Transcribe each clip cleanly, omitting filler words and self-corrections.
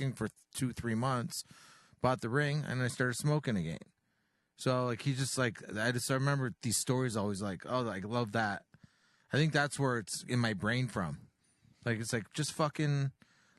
smoking for 2-3 months, bought the ring, and I started smoking again. So like he just like I remember these stories always like, oh, I love that. I think that's where it's in my brain from. Like it's like just fucking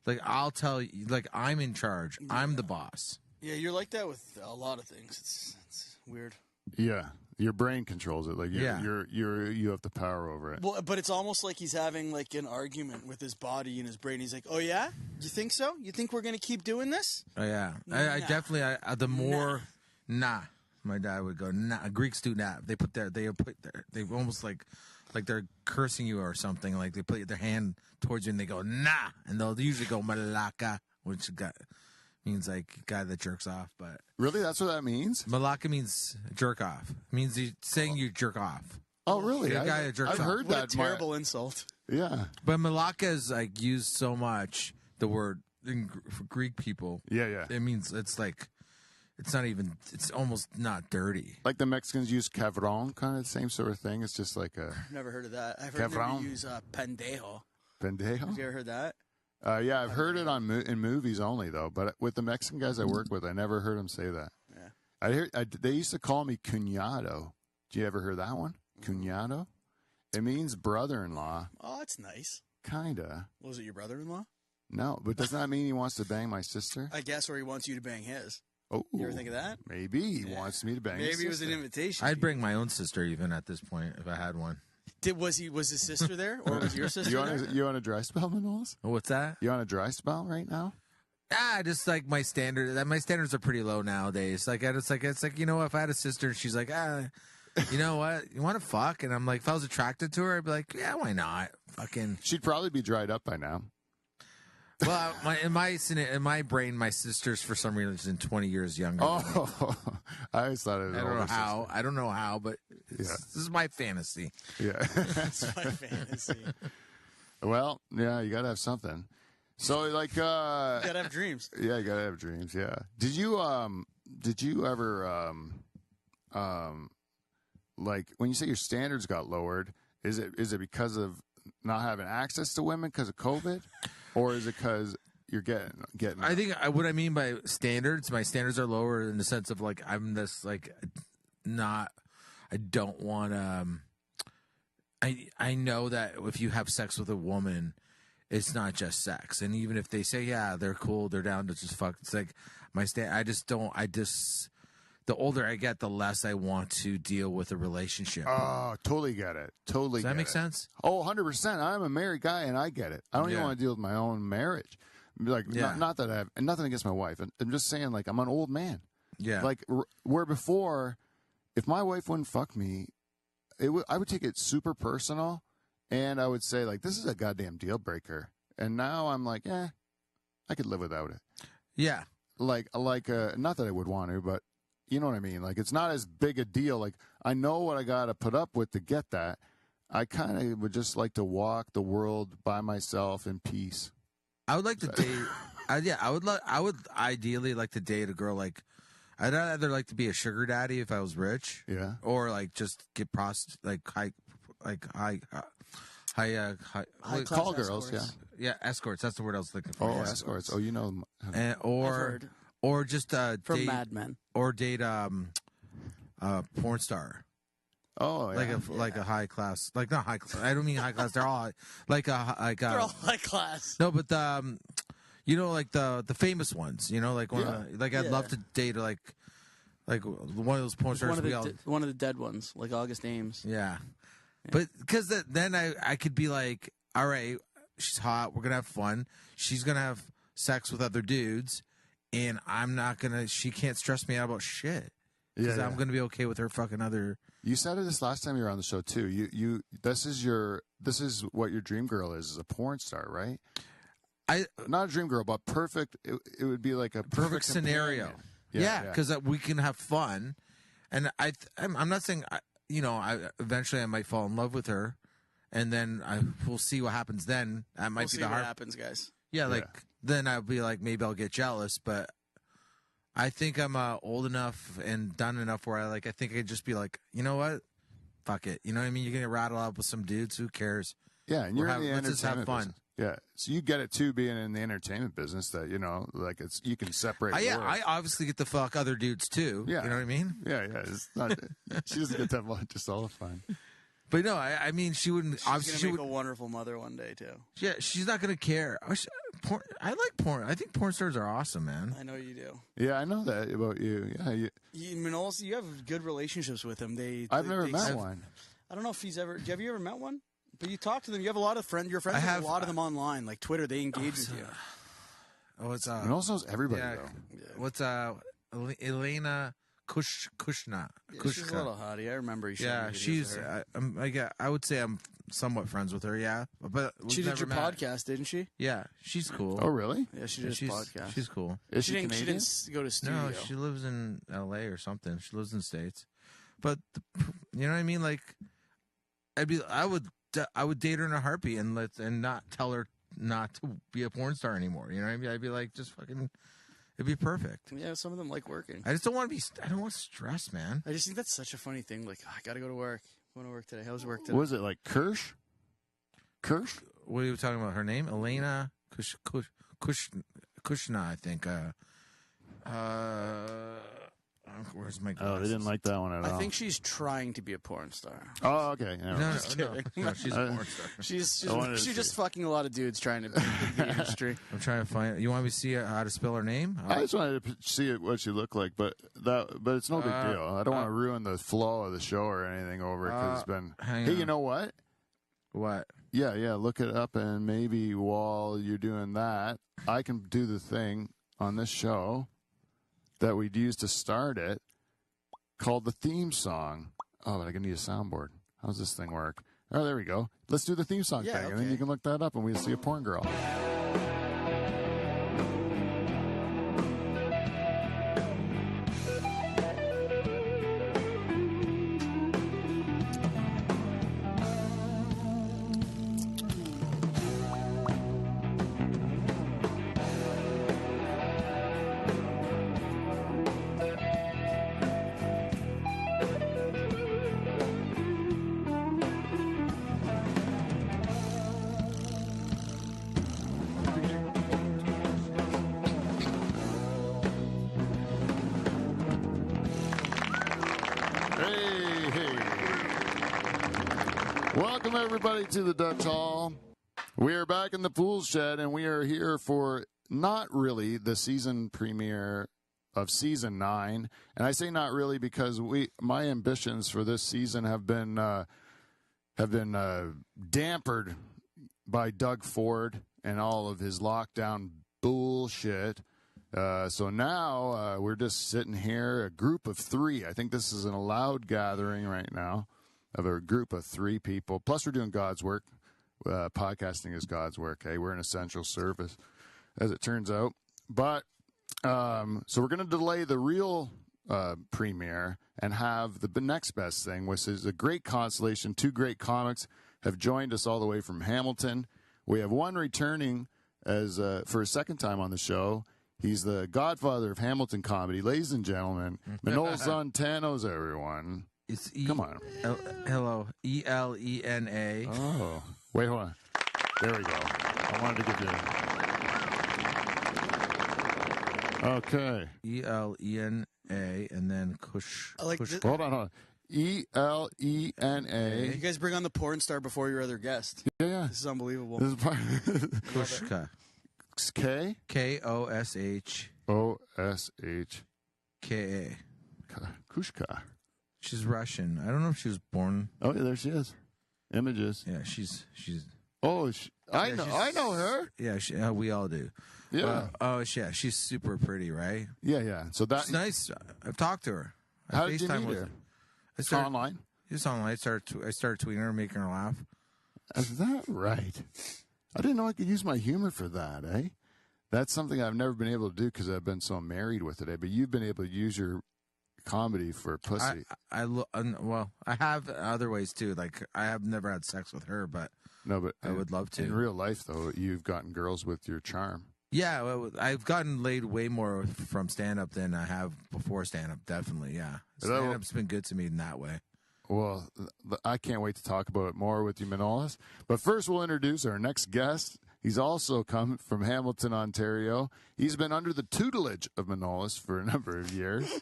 like I'll tell you, like I'm in charge. I'm the boss. Yeah, you're like that with a lot of things. It's weird. Yeah, your brain controls it. Like you have the power over it. Well, but it's almost like he's having like an argument with his body and his brain. He's like, "Oh yeah, you think so? You think we're gonna keep doing this?" Oh yeah, I definitely. The more my dad would go nah. Greeks do nah. They almost like they're cursing you or something. Like they put their hand towards you and they go nah, and they'll usually go malaka, which means like guy that jerks off. But really, that's what that means. Malaka means jerk off. It means saying you jerk off. Oh really? The guy that jerks I've off. heard What that. a terrible insult. Yeah, but Malaka is like used so much. The word for Greek people. Yeah. It means it's like. It's not even. It's almost not dirty. Like the Mexicans use cabron, kind of the same sort of thing. It's just like a. Never heard of that. I've heard them use pendejo. Pendejo. Have you ever heard that? Yeah, I've heard it in movies only though. But with the Mexican guys I work with, I never heard them say that. Yeah. They used to call me cuñado. Do you ever hear that one? Cuñado. It means brother-in-law. Oh, that's nice. Kinda. Was it your brother-in-law? No, but doesn't that mean he wants to bang my sister? I guess, or he wants you to bang his. Oh, you ever think of that? Maybe he wants me to bang. Maybe it was an invitation. I'd bring my own sister even at this point if I had one. Was his sister there, or was your sister there? You on a dry spell, Manolis? What's that? You on a dry spell right now? Just like my standard. My standards are pretty low nowadays. Like it's like you know, if I had a sister and she's like, you know what, you want to fuck, and I'm like, if I was attracted to her, I'd be like, yeah, why not? Fucking. She'd probably be dried up by now. Well, in my brain, my sister's for some reason 20 years younger. Oh, I always thought it was. I don't know how, but this is my fantasy. Yeah, that's my fantasy. Well, yeah, you gotta have something. So, like, you gotta have dreams. Yeah, you gotta have dreams. Yeah. Did you ever like when you say your standards got lowered? Is it because of not having access to women because of COVID? Or is it because you're getting? I think what I mean by standards, my standards are lower in the sense of like I'm this like not. I don't want to. I know that if you have sex with a woman, it's not just sex, and even if they say they're cool, they're down to just fuck. It's like my stand. I just don't. The older I get, the less I want to deal with a relationship. Oh, totally get it. Totally. Does that make sense? Oh, 100%. I'm a married guy, and I get it. I don't even want to deal with my own marriage. Like, not that I have nothing against my wife. I'm just saying, like, I'm an old man. Yeah. Like, where before, if my wife wouldn't fuck me, I would take it super personal, and I would say, like, this is a goddamn deal breaker. And now I'm like, I could live without it. Yeah. Like, not that I would want to, but. You know what I mean? Like, it's not as big a deal. Like, I know what I got to put up with to get that. I kind of would just like to walk the world by myself in peace. I would like to date. I would ideally like to date a girl like. I'd either like to be a sugar daddy if I was rich. Yeah. Or like just get high call girls. Escorts. Yeah, escorts. That's the word I was looking for. Oh, escorts. Oh, you know. Or just from date, Mad Men. Or date porn star. Oh, yeah. Like a high class, like not high class. I don't mean high class. They're all they're all high class. No, but like the famous ones. You know, like I'd love to date like one of those porn stars. One of the dead ones, like August Ames. Yeah. But because then I could be like, all right, she's hot. We're gonna have fun. She's gonna have sex with other dudes. And she can't stress me out about shit. Because I'm going to be okay with her fucking other. You said it this last time you were on the show too. This is what your dream girl is a porn star, right? Not a dream girl, but perfect. It would be like a perfect scenario. Yeah, because we can have fun. And I'm not saying, eventually I might fall in love with her. And then we'll see what happens then. That might be the hard. What happens, guys. Yeah, then I'll be like, maybe I'll get jealous, but I think I'm old enough and done enough where I think I could just be like, you know what? Fuck it. You know what I mean? You're going to rattle up with some dudes. Who cares? Yeah, and let's just have fun. Business. Yeah, so you get it too, being in the entertainment business, that like you can separate. Yeah, work. I obviously get to fuck other dudes too. Yeah. You know what I mean? Yeah. It's not. She doesn't get that much. It's all fine. But no, I mean, she wouldn't. She's Obviously, gonna she make would. a wonderful mother one day too. Yeah, she's not gonna care. I like porn. I think porn stars are awesome, man. I know you do. Yeah, I know that about you. Yeah, Manolis, you have good relationships with him. I've never met one. I don't know if he's ever. Have you ever met one? But you talk to them. You have a lot of friends. You're friends with a lot of them online, like Twitter. They engage with you. Oh, it's Manolis knows everybody though. Yeah. What's Elena Kushna? Yeah, she's a little hottie. I remember you. Yeah, she's. I would say I'm somewhat friends with her. Yeah, but she did your met. podcast, didn't she? Yeah, she's cool. Oh, really? Yeah, she did a podcast. She's cool. Is she didn't. She Canadian? didn't go to studio. No, she lives in L.A. or something. She lives in the States. But you know what I mean? Like, I would date her in a heartbeat and not tell her not to be a porn star anymore. You know what I mean? I'd be like, just fucking. It'd be perfect. Yeah, some of them like working. I just don't want to be. I don't want stress, man. I just think that's such a funny thing. Like, I got to go to work. I want to work today. How's work today? Was it like Kirsch? Kirsch? What are you talking about? Her name? Elena Kushna, I think. Where's my glasses? Oh, they didn't like that one at all. I think she's trying to be a porn star. Oh, okay. No, she's a porn star. She's just fucking a lot of dudes trying to be in the industry. I'm trying to find. You want me to see how to spell her name? I just wanted to see what she looked like, but it's no big deal. I don't want to ruin the flow of the show or anything over it because it's been. Hey, you know what? What? Yeah. Look it up, and maybe while you're doing that, I can do the thing on this show that we'd use to start it, called the theme song. Oh, but I need a soundboard. How's this thing work? Oh, there we go. Let's do the theme song thing, and then you can look that up, and we'll see a porn girl. Welcome, everybody, to the Dutch Hall. We are back in the Fool's Shed, and we are here for not really the season premiere of Season 9. And I say not really because my ambitions for this season have been dampered by Doug Ford and all of his lockdown bullshit. So now we're just sitting here, a group of 3. I think this is an allowed gathering right now of a group of 3 people. Plus, we're doing God's work. Podcasting is God's work. Hey, we're an essential service, as it turns out. But so we're going to delay the real premiere and have the next best thing, which is a great consolation. 2 great comics have joined us all the way from Hamilton. We have one returning as for a second time on the show. He's the godfather of Hamilton comedy. Ladies and gentlemen, Manolis Zontanos, everyone. Come on. Hello. Elena. Oh. Wait, hold on. There we go. I wanted to give you... Okay. Elena, and then Kush. I like Kush. Hold on. Elena. You guys bring on the porn star before your other guest. Yeah. This is unbelievable. This is part... Kushka. K? Kosh. O-S-H. Ka. Kushka. She's Russian. I don't know if she was born. Oh, yeah, there she is. Images. Yeah, she's. Oh, I know her. Yeah, we all do. Yeah. Yeah, she's super pretty, right? Yeah. So that's She's nice. I've talked to her. How did you meet her? It's online. Just online. I started tweeting her, making her laugh. Is that right? I didn't know I could use my humor for that, eh? That's something I've never been able to do because I've been so married with it, eh? But you've been able to use your comedy for pussy. Well, I have other ways too. Like I have never had sex with her, but I would love to. In real life, though, you've gotten girls with your charm. Yeah, well, I've gotten laid way more from stand-up than I have before stand-up. Definitely, yeah. Stand-up's been good to me in that way. Well, I can't wait to talk about it more with you, Manolis. But first, we'll introduce our next guest. He's also come from Hamilton, Ontario. He's been under the tutelage of Manolis for a number of years.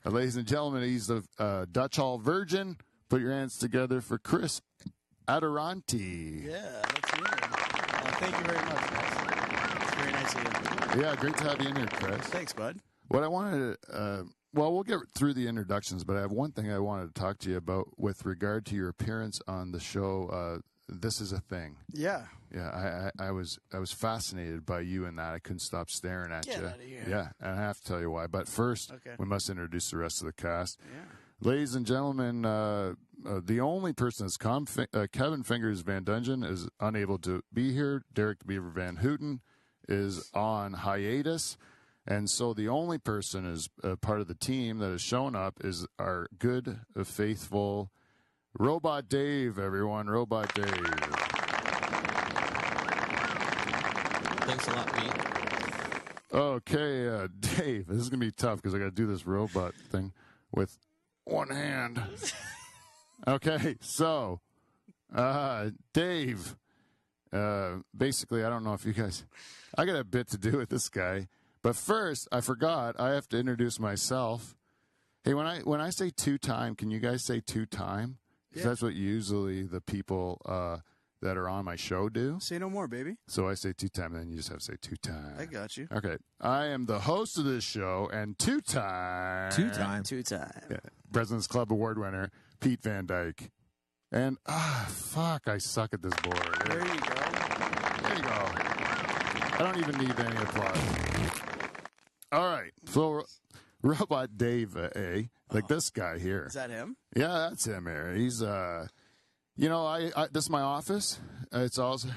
Ladies and gentlemen, he's the Dutch Hall Virgin. Put your hands together for Chris Adoranti. Yeah, that's me. Thank you very much, guys. It's very nice of you. Yeah, great to have you in here, Chris. Thanks, bud. What I wanted to, well, we'll get through the introductions, but I have one thing I wanted to talk to you about with regard to your appearance on the show, This Is a Thing. Yeah. Yeah, I was fascinated by you and that. I couldn't stop staring at Get you. out of here. Yeah, and I have to tell you why. But first, Okay. we must introduce the rest of the cast. Yeah. Ladies and gentlemen, the only person that's come, Kevin Fingers Van Dungeon is unable to be here. Derek Beaver Van Houten is on hiatus. And so the only person is part of the team that has shown up is our good, faithful Robot Dave, everyone. Robot Dave. Thanks a lot, Pete. Okay, Dave, this is going to be tough because I got to do this robot thing with one hand. Okay, so, Dave, basically, I don't know if you guys, I got a bit to do with this guy. But first, I forgot, I have to introduce myself. Hey, when I say two-time, can you guys say two-time? Because that's what usually the people that are on my show do. Say no more, baby. So I say two-time, and then you just have to say two-time. I got you. Okay. I am the host of this show, and two-time. Two-time. Two-time. President's Club Award winner, Pete Van Dyke. And, fuck, I suck at this board. There you go. There you go. I don't even need any applause. All right. So, Robot Dave, like this guy here. Is that him? Yeah, that's him here. He's, you know, I this is my office. It's also,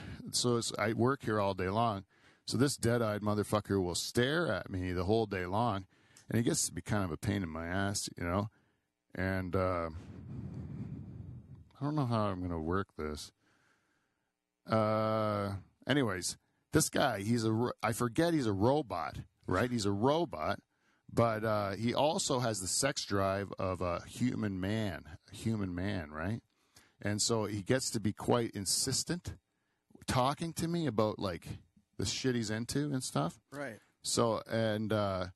I work here all day long. So this dead-eyed motherfucker will stare at me the whole day long, and he gets to be kind of a pain in my ass, you know. And I don't know how I'm going to work this. Anyways, this guy, I forget he's a robot, right? He's a robot. But he also has the sex drive of a human man, right? And so he gets to be quite insistent talking to me about, like, the shit he's into and stuff. Right. So, and I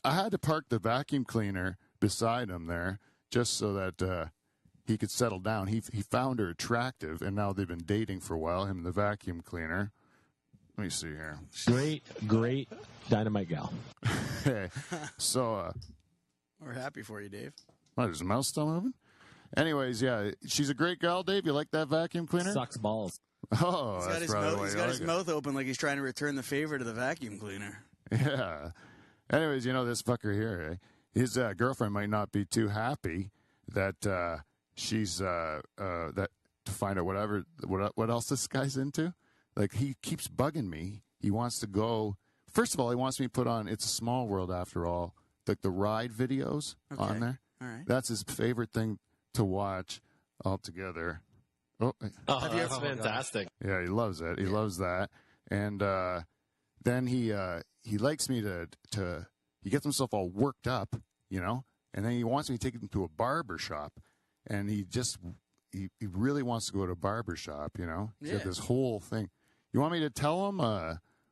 had to park the vacuum cleaner beside him there just so that he could settle down. He found her attractive, and now they've been dating for a while, him and the vacuum cleaner. Let me see here. Great dynamite gal. So, We're happy for you, Dave. what, is his mouth still moving? Anyways, yeah, she's a great gal, Dave. You like that vacuum cleaner? Sucks balls. Oh, He's that's got his, probably mouth, why he's you got like his it. mouth open like he's trying to return the favor to the vacuum cleaner. Yeah. Anyways, you know this fucker here, his girlfriend might not be too happy that she's that to find out what else this guy's into. Like, he keeps bugging me. He wants to go. First of all, he wants me to put on It's a Small World After All, like the ride videos on there. All right. That's his favorite thing to watch altogether. Oh, That's fantastic. yeah, he loves it. He loves that. And then he likes me to he gets himself all worked up, you know, and then he wants me to take him to a barber shop, and he really wants to go to a barber shop, you know. He's got this whole thing. You want me to tell him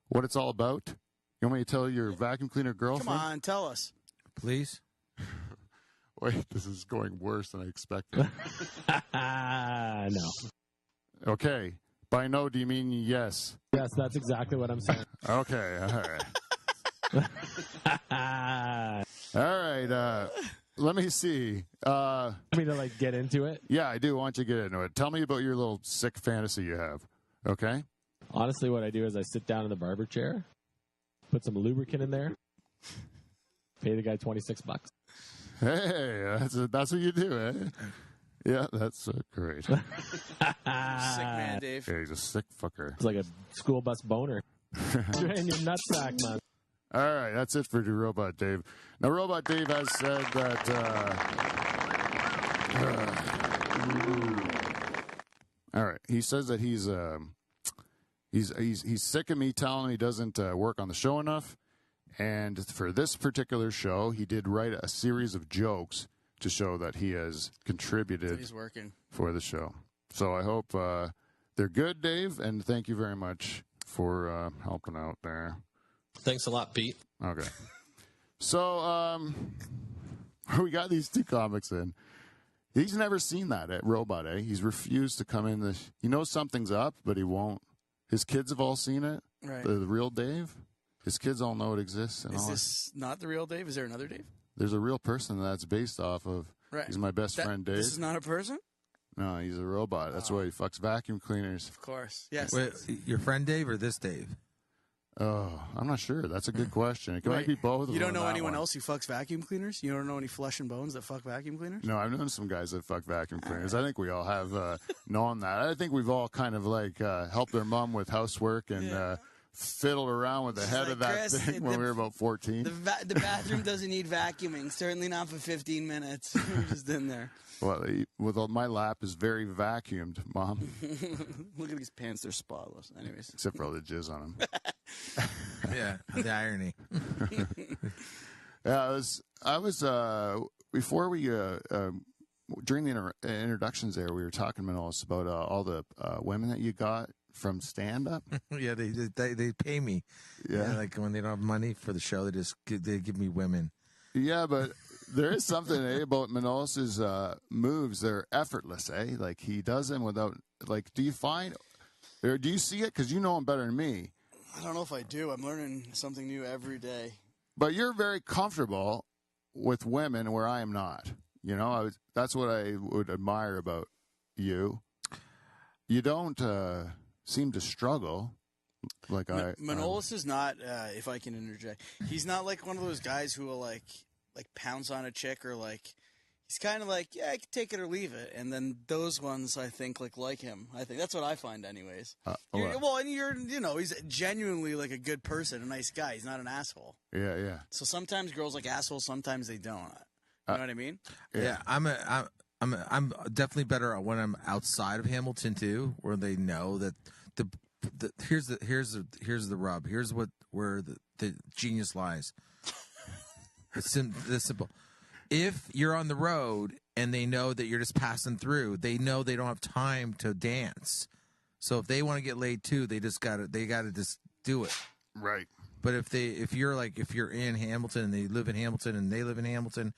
what it's all about? You want me to tell your vacuum cleaner girlfriend? Come on, tell us. Please. Wait, this is going worse than I expected. No. Okay. By no, do you mean yes? Yes, that's exactly what I'm saying. Okay, all right. All right, let me see. Want me to, like, get into it? Yeah, I do. Why don't you get into it? Tell me about your little sick fantasy you have, okay? Honestly, what I do is I sit down in the barber chair, put some lubricant in there, pay the guy $26. Hey, that's what you do, eh? Yeah, that's great. Sick man, Dave. Yeah, he's a sick fucker. It's like a school bus boner. You're in your nutsack, man. All right, that's it for Robot Dave. Now, Robot Dave has said that. All right, he says that he's sick of me telling him he doesn't work on the show enough, and for this particular show, he did write a series of jokes to show that he has contributed He's working. for the show. So I hope They're good, Dave, and thank you very much for helping out there. Thanks a lot, Pete. Okay. So, we got these two comics in. He's never seen that at Robot, eh? He's refused to come in. He knows something's up, but he won't. His kids have all seen it. Right. The real Dave. His kids all know it exists. And Is all this not the real Dave? Is there another Dave? There's a real person that's based off of. Right. He's my best friend, Dave. This is not a person? No, he's a robot. That's why he fucks vacuum cleaners. Of course. Yes. Wait, your friend Dave or this Dave? Oh, I'm not sure. That's a good question. It might be both of them. You don't know on that anyone one. else who fucks vacuum cleaners? You don't know any flesh and bones that fuck vacuum cleaners? No, I've known some guys that fuck vacuum cleaners. I think we all have known that. I think we've all kind of like helped their mom with housework and fiddled around with the head like, of that Chris, thing when we were about 14. The bathroom doesn't need vacuuming. Certainly not for 15 minutes. We're just in there. Well, my lap is very vacuumed, Mom, Look at these pants. They're spotless. Anyways. except for all the jizz on them. Yeah, the irony. Yeah, I was before we during the introductions there, we were talking, Manolis, about all the women that you got from stand up. Yeah, they pay me. Yeah. Like when they don't have money for the show, they give me women. Yeah, but there is something about Manolis's moves. They're effortless, eh? Like he does them without. Like, do you find, or do you see it? Because you know him better than me. I don't know if I do. I'm learning something new every day. But you're very comfortable with women where I am not. You know, that's what I would admire about you. You don't seem to struggle like Manolis is not, if I can interject, he's not like one of those guys who will like pounce on a chick or like, he's kind of like, yeah, I can take it or leave it. And then those ones, I think, like him. I think that's what I find anyways. Well, and he's genuinely like a good person, a nice guy. He's not an asshole. Yeah, yeah. So sometimes girls like assholes, sometimes they don't. You know what I mean? Yeah, I'm definitely better when I'm outside of Hamilton too, where they know that here's the rub. Here's where the genius lies. It's simple. If you're on the road and they know that you're just passing through, they know they don't have time to dance. So if they want to get laid too, they gotta just do it. Right. But if you're in Hamilton and they live in Hamilton and they live in Hamilton,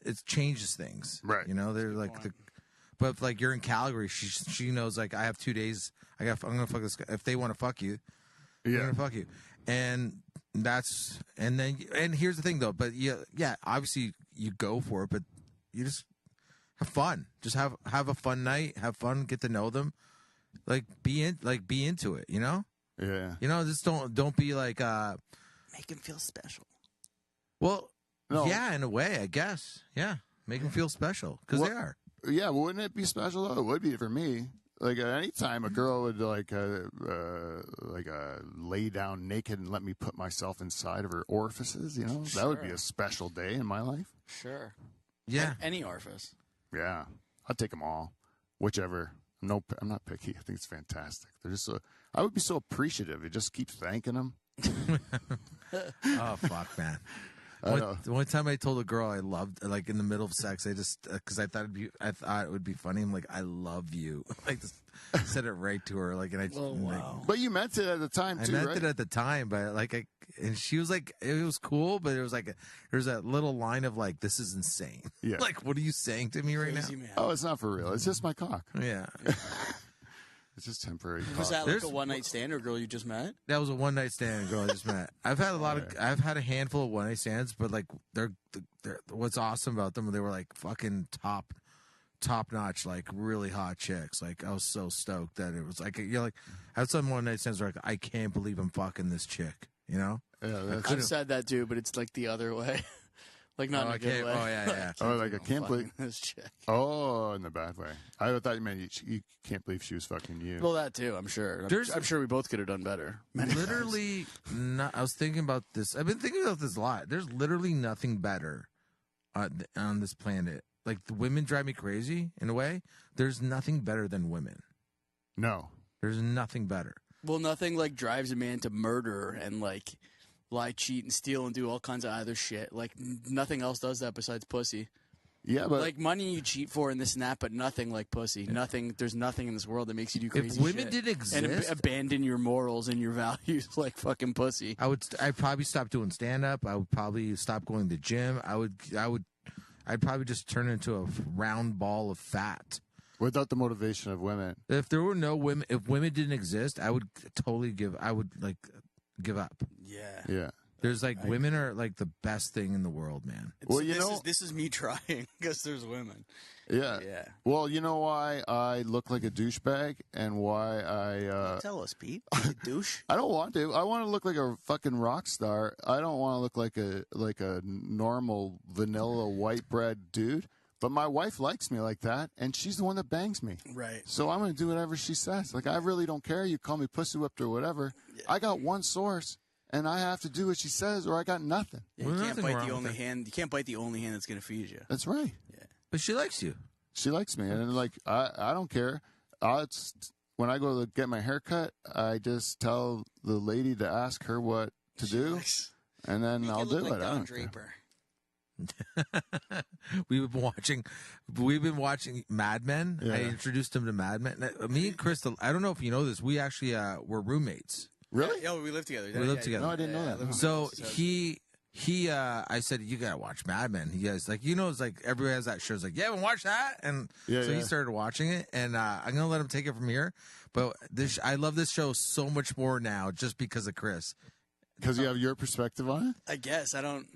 it changes things. Right. You know, they're like but if like you're in Calgary, she knows like I have 2 days. I'm gonna fuck this guy. If they want to fuck you, they're gonna fuck you. And here's the thing though, but yeah, obviously you go for it, but you just have fun. Just have a fun night, have fun, get to know them. Like be into it, you know? Yeah. You know, just don't be like Make him feel special. well, No. yeah, in a way, I guess. Yeah. Make them feel special because they are. Yeah, wouldn't it be special though? It would be for me. Like any time a girl would lay down naked and let me put myself inside of her orifices, you know, that would be a special day in my life. Sure. Yeah. Any orifice. Yeah, I'd take them all, whichever. I'm not picky. I think it's fantastic. They're just I would be so appreciative. It just keeps thanking them. Oh fuck, man. One time I told a girl I loved, like in the middle of sex, I just because I thought it would be funny. I'm like, I love you. Like just said it right to her. Like, and But you meant it at the time too, I meant right? it at the time, but like, and she was like, it was cool, but it was like, there's that little line of like, this is insane. Yeah. Like, what are you saying to me right Crazy now? man. Oh, it's not for real. It's just my cock. Yeah. It's just temporary. Was cock. that like a one-night stand or girl you just met? That was a one night stand girl I just met. I've had I've had a handful of one night stands, but like they're what's awesome about them, they were like fucking top notch, like really hot chicks. Like I was so stoked that it was like I had some one night stands where like I can't believe I'm fucking this chick, you know? Yeah, I've said that too, but it's like the other way. Like not in a good way. Oh yeah. Oh, like I can't believe. This chick. Oh, in the bad way. I thought you meant you can't believe she was fucking you. Well, that too. I'm sure. I'm sure we both could have done better. Literally, I was thinking about this. I've been thinking about this a lot. There's literally nothing better on this planet. Like the women drive me crazy in a way. There's nothing better than women. No. There's nothing better. Well, nothing like drives a man to murder and like lie, cheat, and steal and do all kinds of other shit. Like nothing else does that besides pussy. Yeah, but like money you cheat for and this and that, but nothing like pussy. Nothing. There's nothing in this world that makes you do crazy If women shit did and exist, abandon your morals and your values like fucking pussy. I'd probably stop doing stand up. I would probably stop going to the gym. I'd probably just turn into a round ball of fat. without the motivation of women. If there were no women, if women didn't exist, I would totally give up. Yeah. Yeah. There's like women are like the best thing in the world, man. Well, you know, this is me trying because there's women. yeah. Yeah. Well, you know why I look like a douchebag and why I Tell us, Pete. You douche. I don't want to. I want to look like a fucking rock star. I don't want to look like a normal vanilla white bread dude. But my wife likes me like that, and she's the one that bangs me. Right. So I'm going to do whatever she says. Like, I really don't care. You call me pussy whipped or whatever. Yeah. I got one source, and I have to do what she says, or I got nothing. Yeah, Well, you can't nothing bite wrong the with only that. hand. You can't bite the only hand that's gonna feed you. That's right. But she likes you. She likes me, and like I don't care. When I go to get my hair cut, I just tell the lady to ask her what to do, and then I'll do it. I don't care. Draper. We've been watching Mad Men. Yeah. I introduced him to Mad Men. Me and Crystal, I don't know if you know this, we actually were roommates. Really? Yeah, we live together. We live together. No, I didn't know that. live So together. I said, you gotta watch Mad Men. He guys like, it's like everybody has that show. It's like, yeah, haven't watched that, and Yeah, so yeah. he started watching it, and I'm gonna let him take it from here. But I love this show so much more now just because of Chris. Because you have your perspective on it. I guess I don't.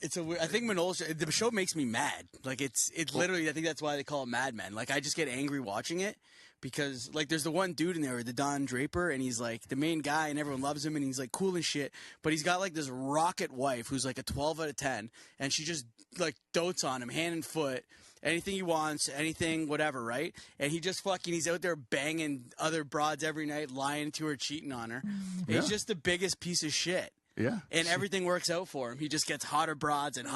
It's a weird. I think Manolis. The show makes me mad. Like it's literally. I think that's why they call it Mad Men. Like I just get angry watching it because like there's the one dude in there, the Don Draper, and he's like the main guy, and everyone loves him, and he's like cool and shit. But he's got like this rocket wife who's like a 12 out of 10, and she just like dotes on him hand and foot. Anything he wants, anything, whatever, right? And he just he's out there banging other broads every night, lying to her, cheating on her. Yeah. He's just the biggest piece of shit. Yeah. And everything works out for him. He just gets hotter broads. And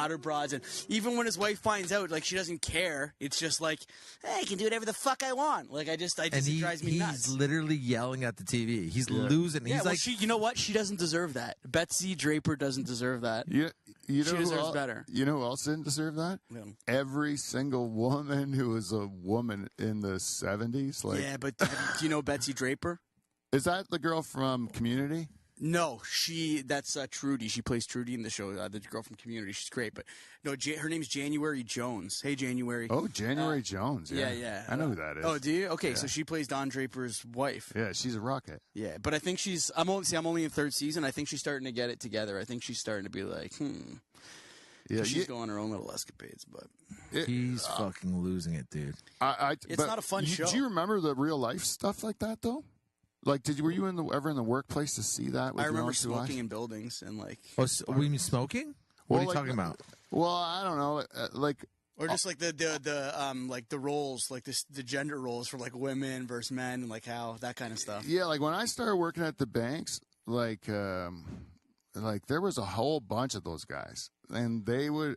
even when his wife finds out, like, she doesn't care. It's just like, hey, I can do whatever the fuck I want. Like, it drives me nuts. He's literally yelling at the TV. He's losing. Yeah, He's well, like, you know what? She doesn't deserve that. Betsy Draper doesn't deserve that. You know She who deserves el- better. You know who else didn't deserve that? Yeah. Every single woman who was a woman in the 70s. Like, Yeah, but do you know Betsy Draper? is that the girl from Community? No, that's Trudy. She plays Trudy in the show, the girl from Community. She's great. But no, her name's January Jones. Hey, January. Oh, January Jones. Yeah, yeah. I know who that is. Oh, do you? Okay, so she plays Don Draper's wife. Yeah, she's a rocket. Yeah, but I think I'm only in third season. I think she's starting to get it together. I think she's starting to be like, Yeah, she's going her own little escapades. But he's fucking losing it, dude. It's but not a fun show. Do you remember the real life stuff like that though? Like, were you ever in the workplace to see that? With I your remember own two smoking eyes? in buildings and like, We mean smoking? What are you like, talking about? Well, I don't know. Like, or just like the roles, like the gender roles for like women versus men and like how that kind of stuff. yeah, like when I started working at the banks, like there was a whole bunch of those guys, and they would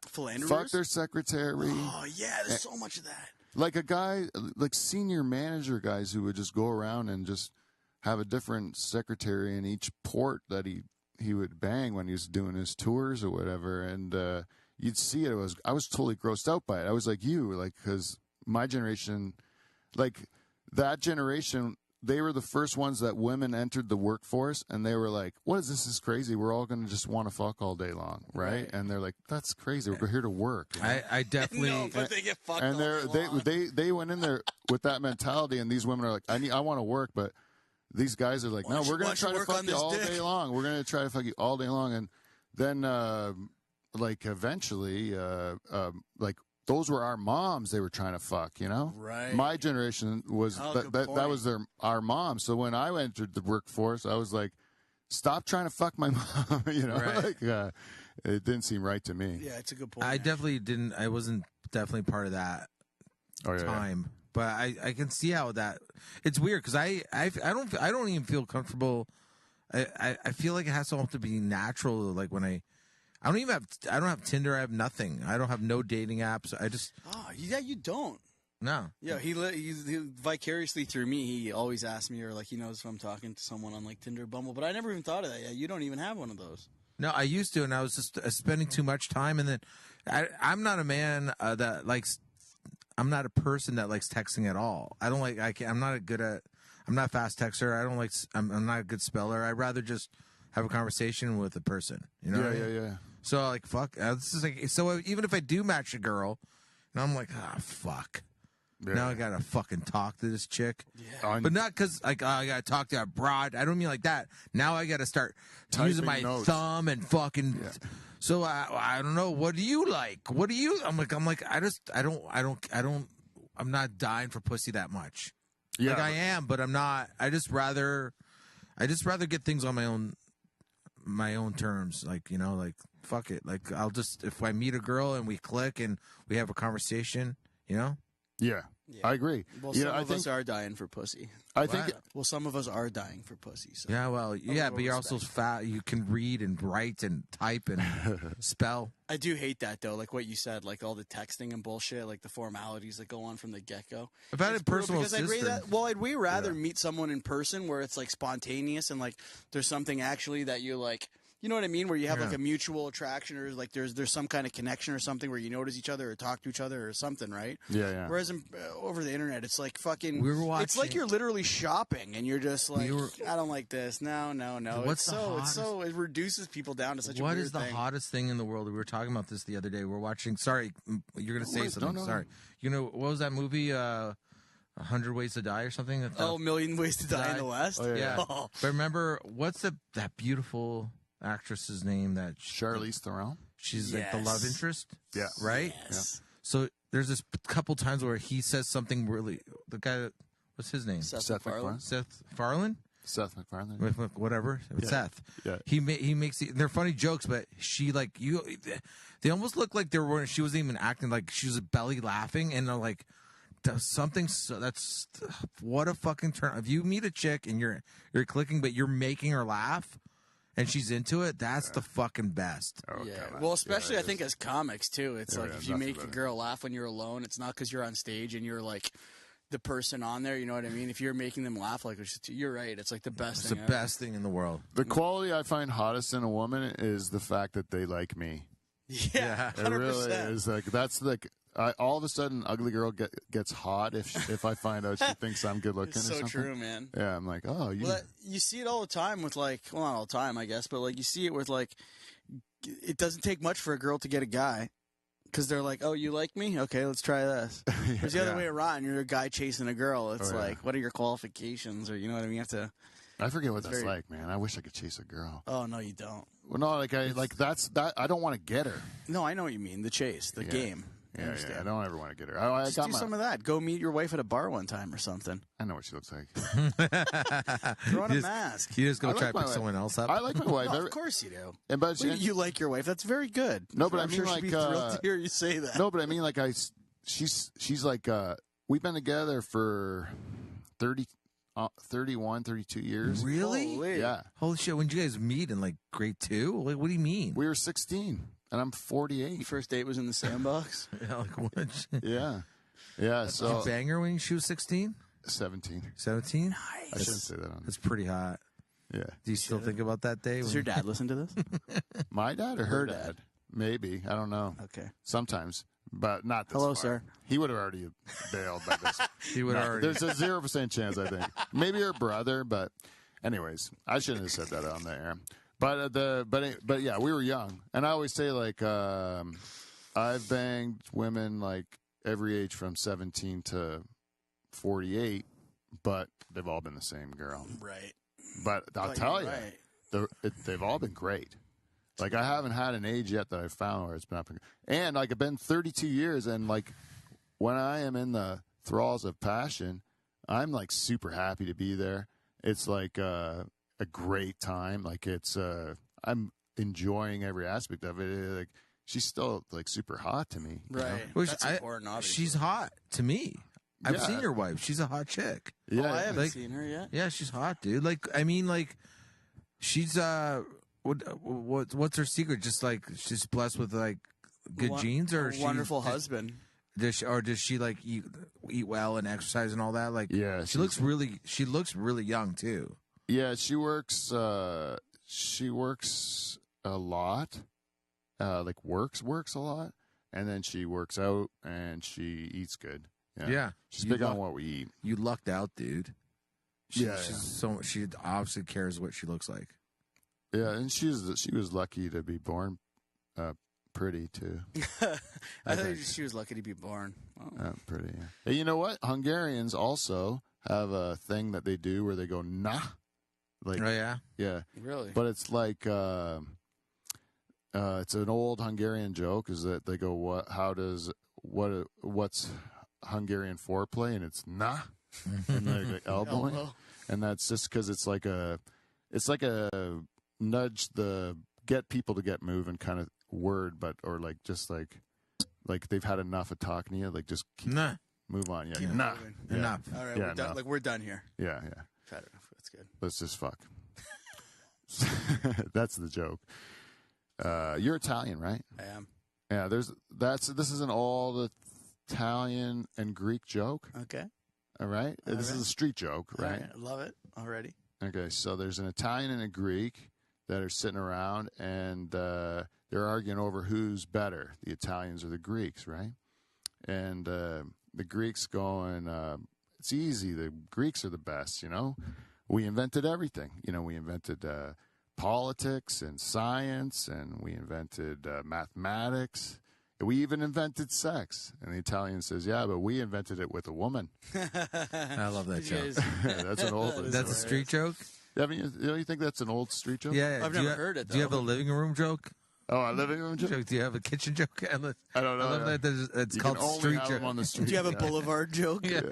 Philanderers? fuck their secretary. Oh yeah, there's so much of that. Like a guy, like senior manager guys who would just go around and just have a different secretary in each port that he would bang when he was doing his tours or whatever. And you'd see it. I was totally grossed out by it. I was like you, like, because my generation, like that generation, they were the first ones that women entered the workforce, and they were like, what is this? This is crazy. We're all going to just want to fuck all day long, right? And they're like, that's crazy. We're here to work. You know? I definitely. No, but they get fucked. And all day long. they went in there with that mentality, and these women are like, I want to work, but these guys are like, no, we're going to try to fuck you all day long. We're going to try to fuck you all day long. And then, like, eventually, like, those were our moms they were trying to fuck, you know? Right. My generation was, that was our mom. So when I entered the workforce, I was like, stop trying to fuck my mom, you know? Right. Like, it didn't seem right to me. Yeah, it's a good point. I definitely didn't. I wasn't definitely part of that time. But I can see how that. It's weird because I don't even feel comfortable. I feel like it has to have to be natural. Like when I don't have Tinder. I have nothing. I don't have no dating apps. I just. Oh yeah, you don't. No. Yeah, he vicariously through me. He always asks me, or like he knows if I'm talking to someone on like Tinder, Bumble. But I never even thought of that. Yeah, you don't even have one of those. No, I used to, and I was just spending too much time. And then I'm not a man that likes. I'm not a person that likes texting at all. I don't like. I'm not good at. I'm not a fast texter. I don't like. I'm not a good speller. I'd rather just have a conversation with a person. You know? Yeah. So like, fuck. This is like. So even if I do match a girl, and I'm like, fuck. Yeah. Now I gotta fucking talk to this chick. Yeah. But not because like I gotta talk to a broad. I don't mean like that. Now I gotta start using my notes. thumb and fucking. Yeah. So I don't know. What do you like? What do you? I'm like I'm not dying for pussy that much. Yeah. Like I am, but I'm not. I just rather get things on my own terms. Like, you know, like fuck it. Like I'll just, if I meet a girl and we click and we have a conversation, you know. Yeah. I agree. Well, Yeah, some I of think us are dying for pussy. I think Well, some of us are dying for pussy. So. Yeah, well, yeah, but you're also respect. fat. You can read and write and type and spell. I do hate that though, like what you said, like all the texting and bullshit, like the formalities that go on from the get go. If I had a personal sister, I'd way rather meet someone in person where it's like spontaneous and like there's something actually that you like. You know what I mean? Where you have like a mutual attraction or like there's some kind of connection or something where you notice each other or talk to each other or something, right? Yeah. Whereas over the internet, it's like fucking. We were watching. It's like you're literally shopping and you're just like, I don't like this. No. What's it reduces people down to such a what weird is the thing. hottest thing in the world? We were talking about this the other day. We're watching. Sorry, you're gonna say something. No. Sorry. You know what was that movie? 100 Ways to Die or something? Million Ways to Die in the West. Oh, Yeah. Oh. But remember, what's that beautiful actress's name? That Charlize Theron. She's like the love interest. Yeah. Right. Yes. So there's this couple times where he says something really. The guy, what's his name? Seth MacFarlane. Seth MacFarlane. Seth MacFarlane. Whatever. Yeah. Seth. Yeah. He makes they're funny jokes, but she like you. They almost look like she wasn't even acting, like she was belly laughing, and they're like something. So that's what a fucking turn. If you meet a chick and you're clicking, but you're making her laugh, and she's into it, that's the fucking best. Well, especially I think as comics too. It's like if you make a girl laugh when you're alone, it's not because you're on stage and you're like the person on there. You know what I mean? If you're making them laugh, like you're right. It's like the best. It's thing the ever. best thing in the world. The quality I find hottest in a woman is the fact that they like me. Yeah, It really is. Like that's like all of a sudden, ugly girl gets hot if I find out she thinks I'm good looking. It's or so something. true, man. Yeah, I'm like, oh, you. Well, you see it all the time with like, well, not all the time, I guess, but like you see it with like, it doesn't take much for a girl to get a guy. Because they're like, oh, you like me? Okay, let's try this. There's the other way around. You're a guy chasing a girl. It's like, what are your qualifications? Or you know what I mean? You have to. I forget what that's like, man. I wish I could chase a girl. Oh no, you don't. Well, no, that's that. I don't want to get her. No, I know what you mean. The chase, the game. Yeah, I don't ever want to get her. I Just got do some of that. Go meet your wife at a bar one time or something. I know what she looks like. Throw on a mask. You just go I try like to pick my someone else up. I like my wife. No, of course you do. And but You like your wife. That's very good. No, but I'm I mean sure like she'd be thrilled to hear you say that. No, but I mean like she's like we've been together for 31, 32 years. Really? Holy. Yeah. Holy shit! When did you guys meet in like grade 2? Like, what do you mean? We were 16 and I'm 48. First date was in the sandbox. Yeah, like what? Yeah. Yeah, Did so you bang her when she was 16? 17. 17? I shouldn't say that on. That's pretty hot. Yeah. Do you still think about that day? Does your dad listen to this? My dad or her dad? Maybe. I don't know. Okay. Sometimes, but not this Hello, far. sir. He would have already bailed by this. He would already. There's a 0% chance, I think. Maybe her brother, but anyways, I shouldn't have said that on the air. But yeah, we were young, and I always say like I've banged women like every age from 17 to 48, but they've all been the same girl. Right. But I'll tell you, right. they've all been great. Like I haven't had an age yet that I've found where it's been up. And like I've been 32 years, and like when I am in the thralls of passion, I'm like super happy to be there. It's like a great time. Like it's I'm enjoying every aspect of it. Like she's still like super hot to me. you know? Right. Which That's important, obviously. she's hot to me. I've Yeah. seen your wife. She's a hot chick. Yeah, I haven't like- seen her yet. Yeah, she's hot, dude. Like, I mean, like, she's what's her secret? Just like she's blessed with like good genes, or a wonderful husband. Does she like eat well and exercise and all that? Like, Yeah, she looks really young too. Yeah, she works a lot, like works a lot, and then she works out and she eats good. Yeah. She's big on what we eat. You lucked out, dude. She obviously cares what she looks like. Yeah, and she was lucky to be born pretty too. I think she was lucky to be born. Oh. Pretty. Yeah. Hey, you know what? Hungarians also have a thing that they do where they go nah. Like, oh yeah, really. But it's like it's an old Hungarian joke. Is that they go what's Hungarian foreplay, and it's nah, and they're like elbowing, and that's just because it's like a nudge get people to get moving kind of word, but or like just like they've had enough of talking to you, like just move on, nah, enough. All right, we're done. Like we're done here. Yeah. Fair enough. That's good. Let's just fuck. That's the joke. You're Italian, right? I am. Yeah. This is an old Italian and Greek joke. Okay. All right. This is a street joke, right? I love it already. Okay. So there's an Italian and a Greek that are sitting around, and they're arguing over who's better, the Italians or the Greeks, right? And the Greeks going, it's easy. The Greeks are the best, you know. We invented everything. You know, we invented politics and science, and we invented mathematics. We even invented sex. And the Italian says, yeah, but we invented it with a woman. I love that joke. That's an old one. That's a street joke? Don't you think that's an old street joke? Yeah. I've never heard it, though. Do you have a living room joke? Oh, a living room joke? Do you have a kitchen joke? I don't know. I love that it's called street joke. On the street. Do you have a boulevard joke? Yeah. Do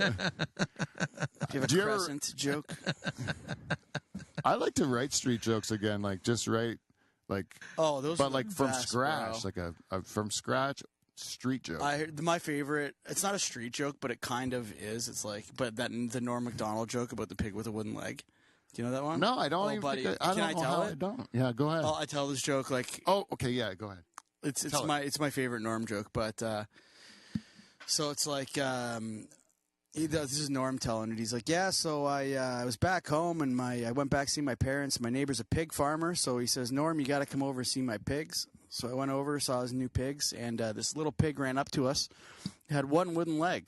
you have a crescent joke? I like to write street jokes again, like just write those but are like the from best, scratch, bro. like a from scratch street joke. My favorite. It's not a street joke, but it kind of is. It's like, but the Norm Macdonald joke about the pig with a wooden leg. Do you know that one? No, I don't. Oh, even buddy, think I can I don't know tell how it? I don't. Yeah, go ahead. I tell this joke like. Oh, okay. Yeah, go ahead. It's my favorite Norm joke, but so it's like this is Norm telling it. He's like, yeah, so I was back home and I went back to see my parents. My neighbor's a pig farmer, so he says, Norm, you got to come over and see my pigs. So I went over, saw his new pigs, and this little pig ran up to us. It had one wooden leg.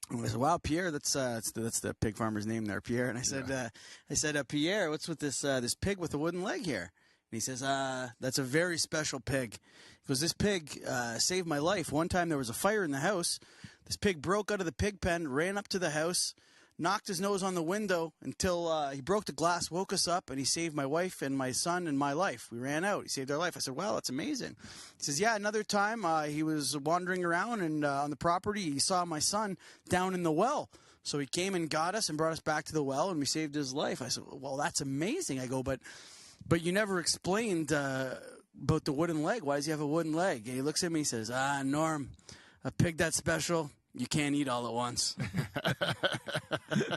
And I said, wow, Pierre, that's the pig farmer's name there, Pierre. And I said, Pierre, what's with this pig with a wooden leg here? And he says, that's a very special pig. He goes, this pig saved my life. One time there was a fire in the house. This pig broke out of the pig pen, ran up to the house, knocked his nose on the window until he broke the glass, woke us up, and he saved my wife and my son and my life. We ran out. He saved our life. I said, wow, that's amazing. He says, yeah, another time he was wandering around and on the property. He saw my son down in the well. So he came and got us and brought us back to the well, and we saved his life. I said, well, that's amazing. I go, but you never explained about the wooden leg. Why does he have a wooden leg? And he looks at me and says, Norm, a pig that special, you can't eat all at once.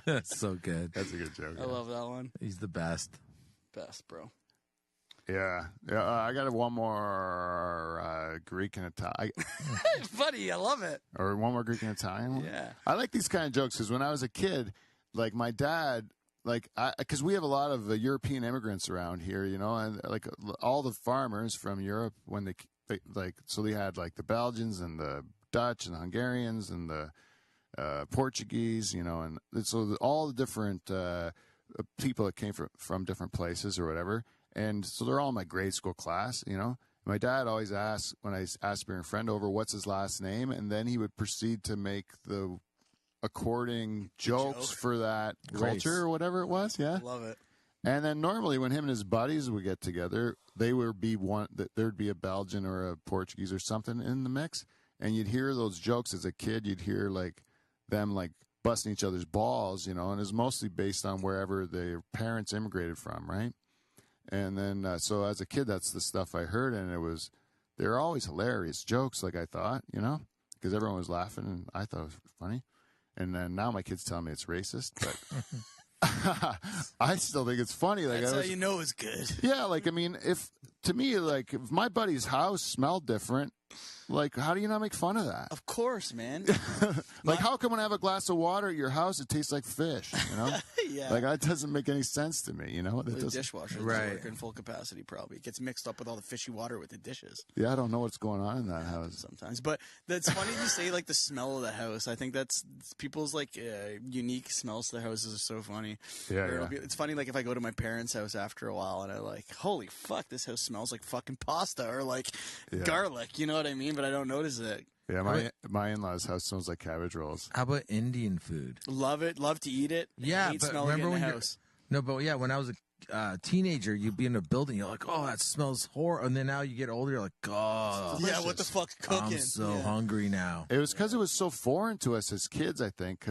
That's so good. That's a good joke. I love that one. He's the best. Best, bro. Yeah. I got one more Greek and Italian. Buddy, I love it. Or one more Greek and Italian one? Yeah. I like these kind of jokes because when I was a kid, like my dad, because we have a lot of European immigrants around here, you know, and like all the farmers from Europe, when they had like the Belgians and the Dutch and the Hungarians and the Portuguese, you know, and so all the different people that came from different places or whatever. And so they're all in my grade school class, you know. My dad always asked, when I asked to bring a friend over, what's his last name? And then he would proceed to make the according jokes for that culture or whatever it was. Yeah. Love it. And then normally when him and his buddies would get together, they would be there'd be a Belgian or a Portuguese or something in the mix. And you'd hear those jokes as a kid. You'd hear like them like busting each other's balls, you know, and it's mostly based on wherever their parents immigrated from, right? And then, so as a kid, that's the stuff I heard, and they're always hilarious jokes, like I thought, you know, because everyone was laughing, and I thought it was funny. And then now my kids tell me it's racist, but I still think it's funny. Like, That's how you know it's good. Yeah, like, I mean, if my buddy's house smelled different Like, how do you not make fun of that? Of course, man. Like, how come when I have a glass of water at your house, it tastes like fish? You know? Yeah. Like, that doesn't make any sense to me, you know? The Doesn't- dishwasher doesn't Right. work in full capacity, probably. It gets mixed up with all the fishy water with the dishes Yeah, I don't know what's going on in that house. sometimes. But that's funny you say, like, the smell of the house. I think that's people's, like, unique smells to their houses are so funny. Yeah, Where it'll yeah. it's funny, like, if I go to my parents' house after a while and I like, holy fuck, this house smells like fucking pasta or, like, garlic. You know what I mean? But I don't notice it. Yeah, my in-laws' house smells like cabbage rolls. How about Indian food? Love it. Love to eat it. Yeah, Hate but smelling it remember in when the you're house. no, but yeah, when I was a teenager, you'd be in a building, you're like, oh, that smells horrible, and then now you get older, you're like, oh, Yeah, what the fuck's cooking? I'm so Yeah. hungry now. It was because it was so foreign to us as kids, I think.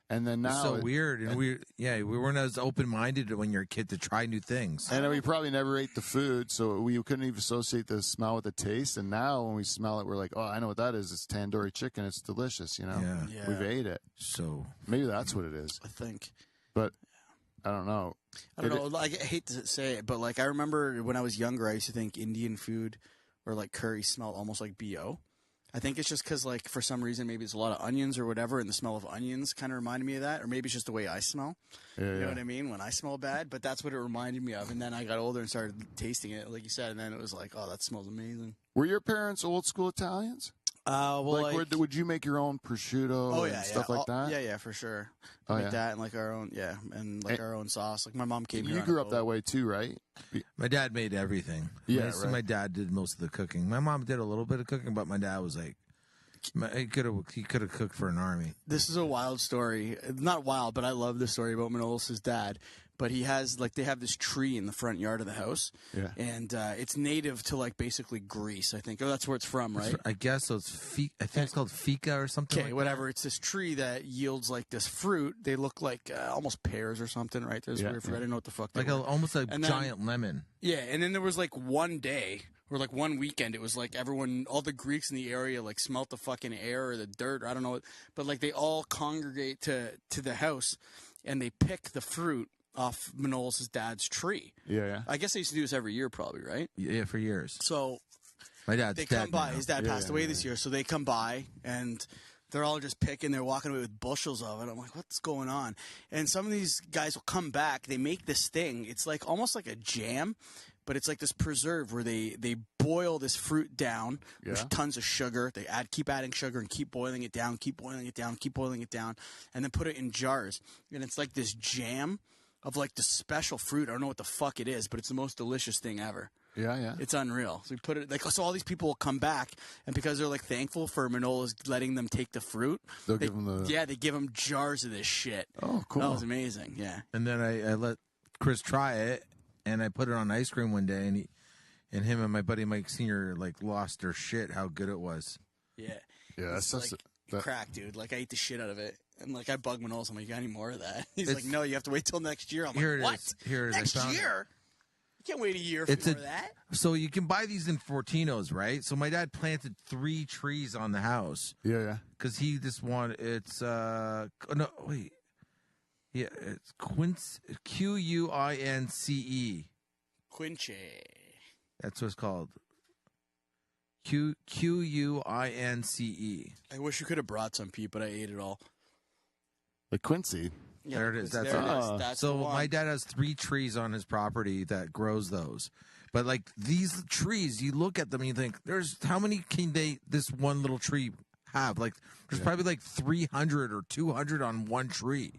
And then now It's so weird, and we weren't as open minded when you're a kid to try new things. And we probably never ate the food, so we couldn't even associate the smell with the taste. And now when we smell it, we're like, oh, I know what that is. It's tandoori chicken. It's delicious, you know? Yeah. We've ate it. So Maybe that's what it is. I think. But I don't know. I don't know. Like, I hate to say it, but like I remember when I was younger, I used to think Indian food or like curry smelled almost like BO. I think it's just because like for some reason maybe it's a lot of onions or whatever, and the smell of onions kind of reminded me of that, or maybe it's just the way I smell. Yeah, You know what I mean? When I smell bad, but that's what it reminded me of. And then I got older and started tasting it, like you said, and then it was like, oh, that smells amazing. Were your parents old school Italians? Would you make your own prosciutto and stuff like that? Yeah, for sure. Oh, Like yeah. that and like our own, our own sauce. Like my mom came here. You grew up that way too, right? my dad made everything. Yeah, So right. my dad did most of the cooking. My mom did a little bit of cooking, but my dad was like, he could have cooked for an army. This is a wild story. Not wild, but I love this story about Manolis' dad. But he has they have this tree in the front yard of the house. Yeah. And it's native to like basically Greece, I think. Oh, that's where it's from, right? I guess so. It's I think it's called fika or something. Okay, like whatever. It's this tree that yields like this fruit. They look like almost pears or something, right? There's weird fruit. I didn't know what the fuck they Like were. almost like And then- giant lemon. Yeah, and then there was like one day or like one weekend, it was like everyone, all the Greeks in the area, like smelt the fucking air or the dirt. Or I don't know, but like they all congregate to the house, and they pick the fruit off Manolis' dad's tree. Yeah. I guess they used to do this every year, probably, right? Yeah, for years. So My dad's they dead come by. now. His dad passed away this year, so they come by and they're all just picking. They're walking away with bushels of it. I'm like, what's going on? And some of these guys will come back. They make this thing. It's like almost like a jam, but it's like this preserve where they boil this fruit down with tons of sugar. They keep adding sugar and keep boiling it down, keep boiling it down, keep boiling it down, and then put it in jars. And it's like this jam of like the special fruit. I don't know what the fuck it is, but it's the most delicious thing ever. Yeah. It's unreal. So we put it like so all these people will come back, and because they're like thankful for Manolis letting them take the fruit, They'll give them the they give them jars of this shit. Oh, cool. That was amazing. Yeah. And then I let Chris try it, and I put it on ice cream one day, and him and my buddy Mike Sr. like lost their shit how good it was. Yeah. Yeah, that's It's just like crack, dude. Like I ate the shit out of it. And like I bug Manolis, I'm like, you got any more of that? He's like, no, you have to wait till next year. I'm Here like, it what? is. Here it is. I Next found it. year? You can't wait a year for It's more of that. So you can buy these in Fortinos, right? So my dad planted 3 trees on the house yeah. because he just wanted. It's no wait, yeah, it's Quince Quince. Quince. That's what it's called. Quince. I wish you could have brought some, Pete, but I ate it all. Like Quincy. Yeah, There it is. there That's it it. is. That's So the one. my dad has 3 trees on his property that grows those. But like these trees, you look at them and you think, "There's how many can this one little tree have?" Like there's probably like 300 or 200 on one tree.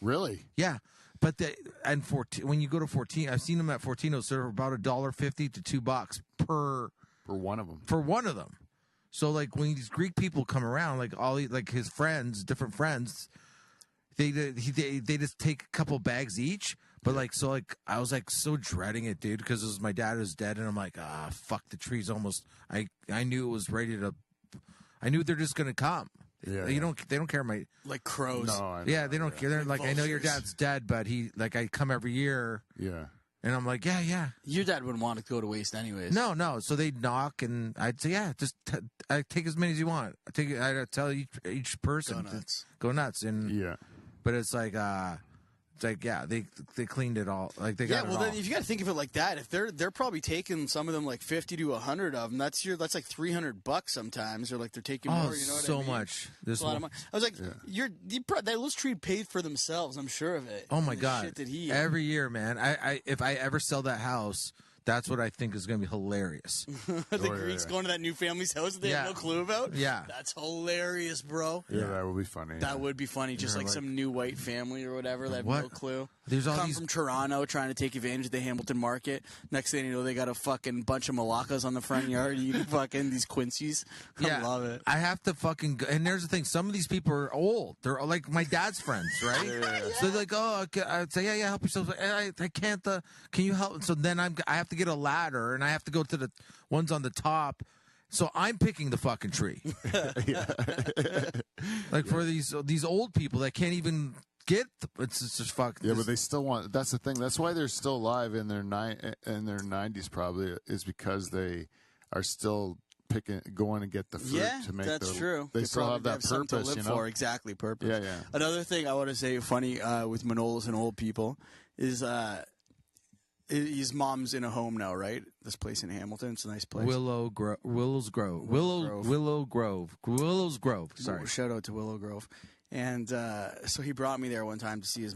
Really? Yeah, but when you go to 14, I've seen them at Fortinos. They're about $1.50 to $2 per For one of them. for one of them. So like when these Greek people come around, like like his friends, different friends, they just take a couple bags each. But like so like I was like so dreading it, dude, because it was my dad was dead, and I'm like, fuck, the tree's almost. I knew it was ready to. I knew they're just gonna come. Yeah, they don't care. like crows. No, I know. Yeah, they don't care. They're like, I know your vultures. dad's dead, but I come every year, Yeah. and I'm like, yeah. Your dad wouldn't want it to go to waste anyways. No. So they'd knock, and I'd say, yeah, just I take as many as you want. I'd tell each person Go nuts. to go nuts, and Yeah. but it's like It's like, yeah, they cleaned it all. Like they got it well, all. then if you got to think of it like that, if they're probably taking some of them like 50 to 100 of them, that's like $300 sometimes, or like they're taking more. You know what I so mean? much. This A lot of money. I was like, those tree paid for themselves. I'm sure of it. Oh my The god! shit that he Every year, man. I if I ever sell that house, that's what I think is going to be hilarious. the Greeks going to that new family's house that they have no clue about. Yeah, that's hilarious, bro. Yeah, that would be funny. That would be funny. Just like some new white family or whatever. They have no clue. There's all Come these from Toronto trying to take advantage of the Hamilton market. Next thing you know, they got a fucking bunch of malakas on the front yard eating fucking these Quincy's. I love it. I have to fucking go. And there's the thing. Some of these people are old. They're like my dad's friends, right? So they're like, oh, I'd say, yeah, help yourself. I can't. Can you help? So then I have to get a ladder, and I have to go to the ones on the top. So I'm picking the fucking tree. For these old people that can't even get. It's just fuck. Yeah, but they still want. That's the thing. That's why they're still alive in their 90s. Probably is because they are still going to get the fruit to make. That's true. They still have that purpose, to live for. Exactly, purpose. Yeah, yeah. Another thing I want to say, funny with Manolis and old people, is his mom's in a home now, right? This place in Hamilton. It's a nice place. Willow's Grove. Sorry. Shout out to Willow Grove. And so he brought me there one time to see his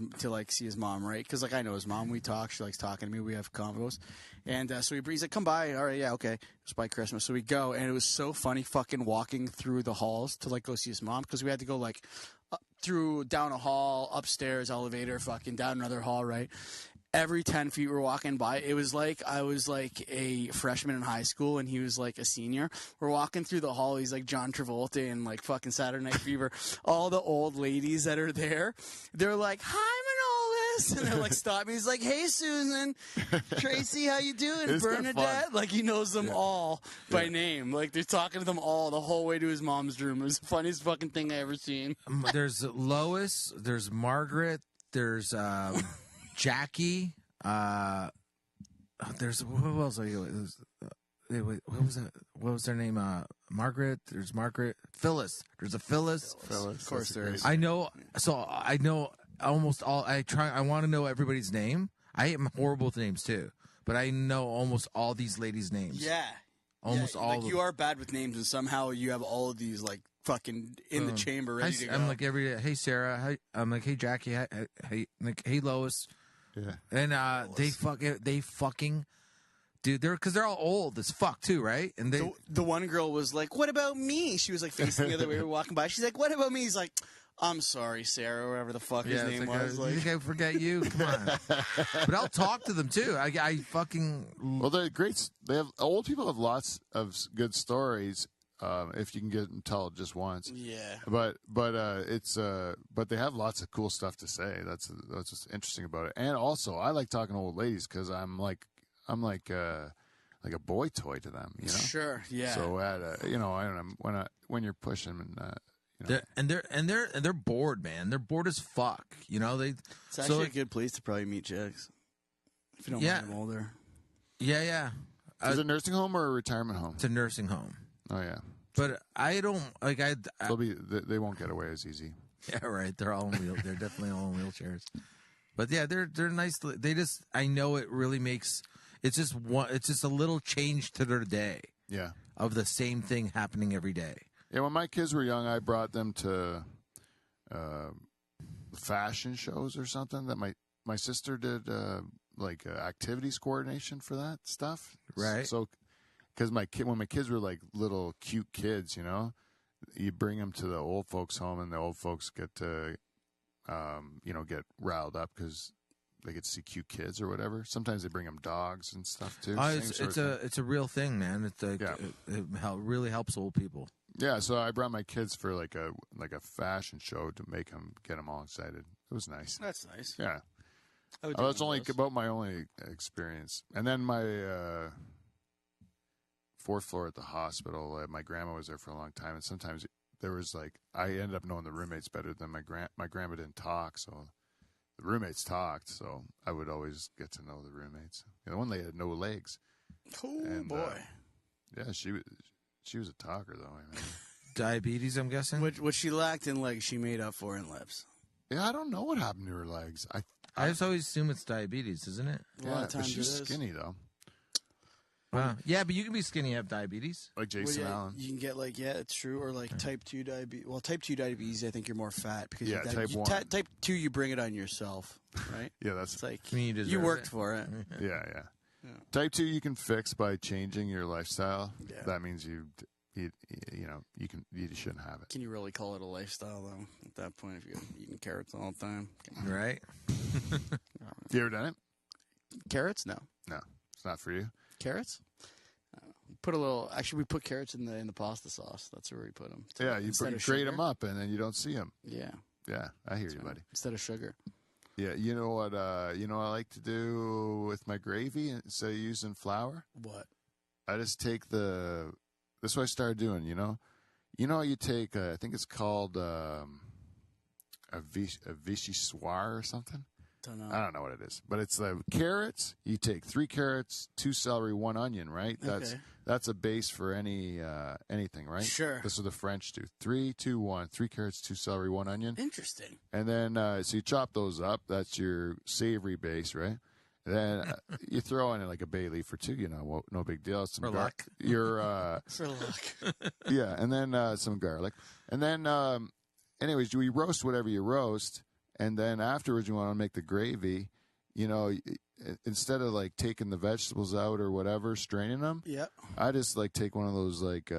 mom, right? Because I know his mom. We talk. She likes talking to me. We have convos. And so he's like, "Come by." All right, yeah, okay. It was by Christmas, so we go, and it was so funny, fucking walking through the halls to go see his mom, because we had to go down a hall, upstairs, elevator, fucking down another hall, right? Every 10 feet we're walking by, it was like I was like a freshman in high school and he was like a senior. We're walking through the hall. He's like John Travolta and like fucking Saturday Night Fever. All the old ladies that are there, they're like, "Hi, Manolis," and they're like, stop me. He's like, "Hey, Susan, Tracy, how you doing? It's Bernadette." Like he knows them all by name. Like they're talking to them all the whole way to his mom's room. It was the funniest fucking thing I ever seen. There's Lois. There's Margaret. There's Jackie. There's who else? What was that? What was their name? Margaret. There's Margaret. Phyllis. There's a Phyllis. Of course there is. I know. So I know almost all. I want to know everybody's name. I am horrible with names too, but I know almost all these ladies' names. Yeah. Almost all. Like you are bad with names, and somehow you have all of these fucking in the chamber ready to go. I'm like every day. Hey Sarah. Hey, I'm like, hey Jackie. Hey, like, hey Lois. Yeah. And they fucking dude, because they're all old as fuck too, right? And the one girl was like, "What about me?" She was like facing the other way. We were walking by. She's like, "What about me?" He's like, "I'm sorry, Sarah," or whatever the fuck his name was. You think I forget you? Come on. But I'll talk to them too. I fucking. Well, they're great. Old people have lots of good stories. If you can get them tell it just once. Yeah. But they have lots of cool stuff to say. That's what's interesting about it. And also, I like talking to old ladies because I'm like a boy toy to them. You know. Sure. Yeah. So I don't know when you're pushing and They're bored, man. They're bored as fuck. You know It's actually a good place to probably meet chicks if you don't mind them older. Yeah, yeah. Is it a nursing home or a retirement home? It's a nursing home. Oh yeah. But I don't like they won't get away as easy. Yeah, right. They're they're definitely all in wheelchairs. But yeah, they're nice. They just I know it really makes it's just a little change to their day. Yeah. Of the same thing happening every day. Yeah, when my kids were young, I brought them to fashion shows or something that my sister did activities coordination for that stuff. Right. So because when my kids were like little cute kids, you know, you bring them to the old folks home, and the old folks get to, get riled up because they get to see cute kids or whatever. Sometimes they bring them dogs and stuff too. It's a real thing, man. It's like it really helps old people. Yeah, so I brought my kids for like a fashion show to get them all excited. It was nice. That's nice. Yeah. That's only about my only experience. And then my fourth floor at the hospital, my grandma was there for a long time, and sometimes there was I ended up knowing the roommates better than my grandma didn't talk, so the roommates talked, so I would always get to know the roommates. The one lady had no legs. Oh boy. Yeah, she was a talker though. I mean. Diabetes, I'm guessing. What she lacked in legs, she made up for in lips. Yeah, I don't know what happened to her legs. I just always assume it's diabetes, isn't it? A lot of but times she's it is. skinny though, Wow. Yeah, but you can be skinny and have diabetes. like Well, Jason yeah, Allen. you can get like it's true, or like type 2 diabetes. Well, type 2 diabetes, I think you're more fat because Yeah, that, type 1. Type 2, you bring it on yourself, right? Yeah, that's It's like I mean, you you deserve worked it. for it. yeah. Type 2 you can fix by changing your lifestyle. Yeah. That means you shouldn't have it. Can you really call it a lifestyle though? At that point, if you're eating carrots all the time, Right? You ever done it? carrots? No, No, it's not for you. carrots. Put a little. Actually, we put carrots in the pasta sauce. That's where we put them. Yeah, you grate them up and then you don't see them. Yeah, Yeah, I hear you, buddy. instead of sugar. Yeah, you know what? You know what I like to do with my gravy instead of using flour. What? I just take the. This is what I started doing. You know, you take. I think it's called a vichyssoise or something. Don't know. I don't know what it is, but it's the carrots. You take 3 carrots, 2 celery, 1 onion. Right? That's a base for anything, right? Sure. This is the French do. 3, 2, 1. 3 carrots, 2 celery, 1 onion. Interesting. And then, so you chop those up. That's your savory base, right? And then you throw in like a bay leaf or 2, no big deal. Some For luck. For luck. yeah, and then some garlic. And then, anyways, you roast whatever you roast. And then afterwards, you want to make the gravy. Instead of like taking the vegetables out or whatever, straining them, Yeah. I just like take one of those like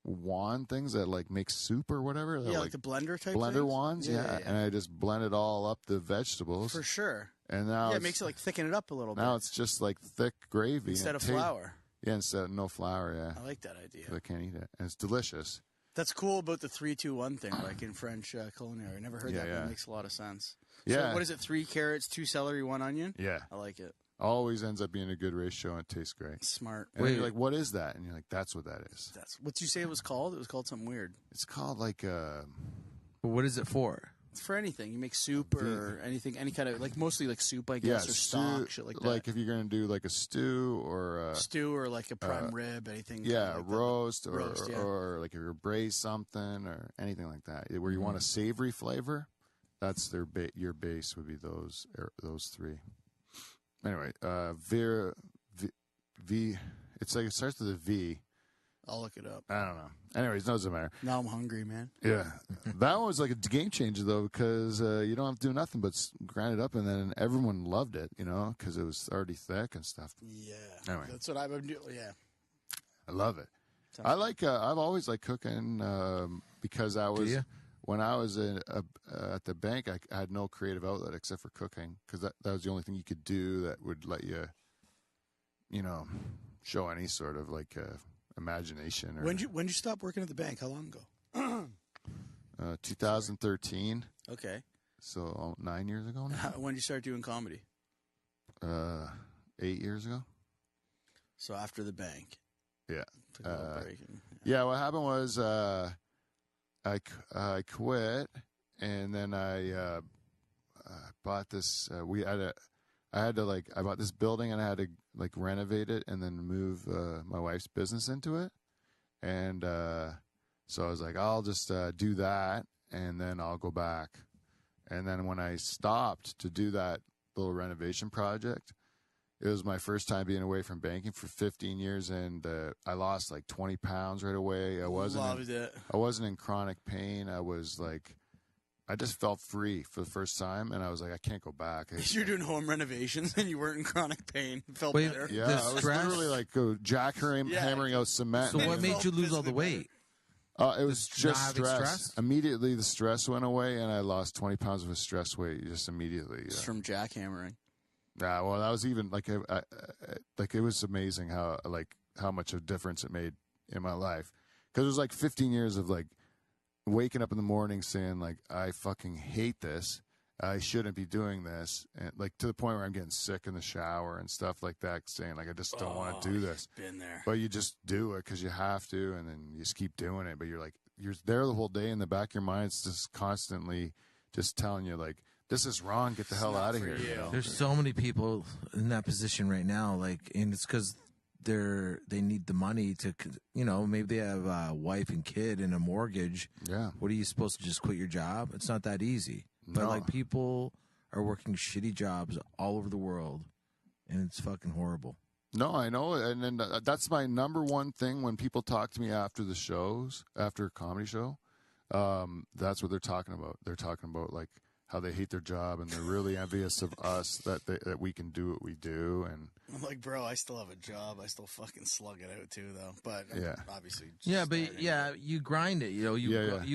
wand things that like make soup or whatever. Yeah, like the blender type. blender things? wands, yeah. And I just blend it all up the vegetables. For sure. And now It makes it like thicken it up a little bit. now it's just like thick gravy instead and of flour. Yeah, instead of no flour. Yeah, I like that idea. I can't eat it, and it's delicious. That's cool about the 3-2-1 thing, like in French culinary. I never heard that, but Yeah. it makes a lot of sense. Yeah. So what is it? 3 carrots, 2 celery, 1 onion. Yeah, I like it. always ends up being a good ratio and it tastes great. Smart. And then you're Wait. like, what is that? And you're like, that's what that is. That's what you say it was called. It was called something weird. It's called like But what is it for? It's for anything. You make soup or anything, any kind of like mostly like soup, I guess, or stew, stock, shit like that. Like if you're gonna do like a stew or stew or like a prime rib, anything. yeah, like that. roast or Roast, yeah. or like if you braise something or anything like that, where you want a savory flavor. That's your base would be those 3. Anyway, V. It's like it starts with a V. I'll look it up. I don't know. Anyways, doesn't matter. Now I'm hungry, man. Yeah, that one was like a game changer though because you don't have to do nothing but grind it up, and then everyone loved it, because it was already thick and stuff. Yeah. Anyway. That's what I've been doing. Yeah. I love it. Sounds I like. I've always liked cooking because I was you? when I was at the bank. I had no creative outlet except for cooking because that was the only thing you could do that would let you, show any sort of like imagination. Or, When did you stop working at the bank? How long ago? 2013, Okay. so 9 years ago now. When did you start doing comedy? 8 years ago. So after the bank. Yeah. Took a little break. Yeah, what happened was I quit, and then I bought this. I bought this building, and I had to like renovate it, and then move my wife's business into it. And so I was like, I'll just do that, and then I'll go back. And then when I stopped to do that little renovation project, it was my first time being away from banking for 15 years, and I lost like 20 pounds right away. I wasn't in chronic pain. I was like, I just felt free for the first time, and I was like, I can't go back. You're doing home renovations, and you weren't in chronic pain. It felt Wait, better. Yeah, The I was stress? literally like hammering out cement. So and what everything. made you lose all the weight? It was Not just having stress. stress? Immediately, the stress went away, and I lost 20 pounds of stress weight just immediately. It's from jackhammering. Yeah, well, that was even like it was amazing how much of a difference it made in my life, because it was like 15 years of like waking up in the morning saying like, I fucking hate this, I shouldn't be doing this, and like to the point where I'm getting sick in the shower and stuff like that, saying like I just don't want to do this. Been there. But you just do it because you have to, and then you just keep doing it. But you're there the whole day in the back of your mind. It's just constantly just telling you like, this is wrong. Get the hell out of here. There's so many people in that position right now, and it's because they need the money to, maybe they have a wife and kid and a mortgage. Yeah. What are you supposed to just quit your job? It's not that easy. But No. like people are working shitty jobs all over the world, and it's fucking horrible. No, I know, and then that's my number one thing when people talk to me after the shows, after a comedy show. That's what they're talking about. They're talking about like how they hate their job and they're really envious of us that we can do what we do. And I'm like, bro, I still have a job. I still fucking slug it out too, though. But Yeah. obviously, Yeah, but you grind it. You know, you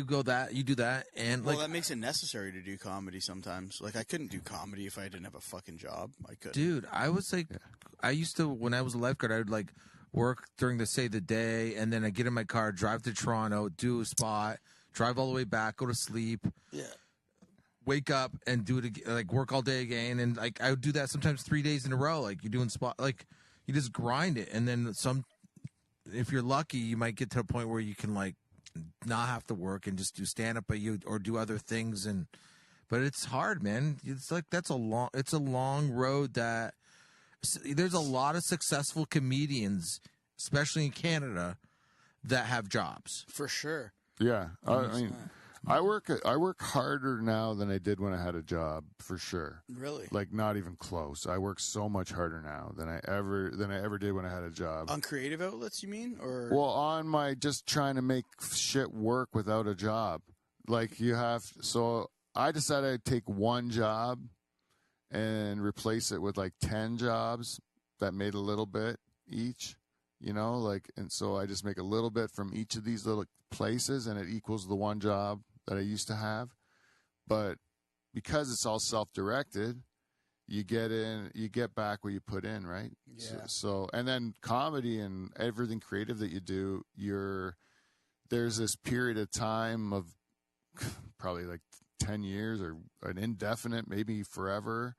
do that, and well, that makes it necessary to do comedy sometimes. Like, I couldn't do comedy if I didn't have a fucking job. I could. Dude, I was like, I used to, when I was a lifeguard, I would like work during the day, and then I get in my car, drive to Toronto, do a spot, drive all the way back, go to sleep. Yeah. Wake up and do it again, like work all day again, and like I would do that sometimes 3 days in a row. Like you're doing spot, like you just grind it, and then if you're lucky, you might get to a point where you can like not have to work and just do stand up, or do other things. But it's hard, man. It's like it's a long road. That there's a lot of successful comedians, especially in Canada, that have jobs For sure. yeah, I mean. I work harder now than I did when I had a job, for sure. Really? Like not even close. I work so much harder now than I ever did when I had a job. On creative outlets, you mean? Or Well, on my just trying to make shit work without a job. Like so I decided I'd take one job and replace it with like 10 jobs that made a little bit each, and so I just make a little bit from each of these little places and it equals the one job that I used to have. But because it's all self-directed, you get back what you put in, right? Yeah. So and then comedy and everything creative that you do, there's this period of time of probably like 10 years or an indefinite, maybe forever,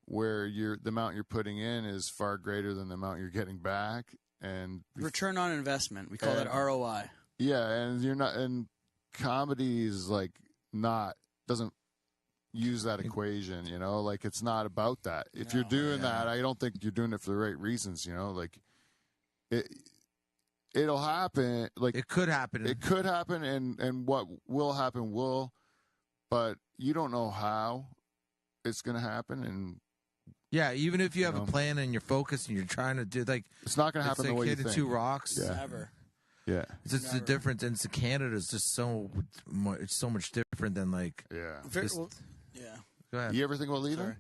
where the amount you're putting in is far greater than the amount you're getting back. And return on investment. We call that ROI. Yeah, and you're not, and comedy is like doesn't use that equation, like it's not about that. If you're doing that, I don't think you're doing it for the right reasons, like it'll happen. Like it could happen. It could happen, and what will happen will, but you don't know how it's going to happen. And yeah, even if you have a plan and you're focused and you're trying to do it's not going to happen the way you think. Two rocks. Yeah. Never. Yeah, it's just the difference. And Canada is just it's so much different than like yeah. Yeah. Go ahead. You ever think about leaving? Sorry.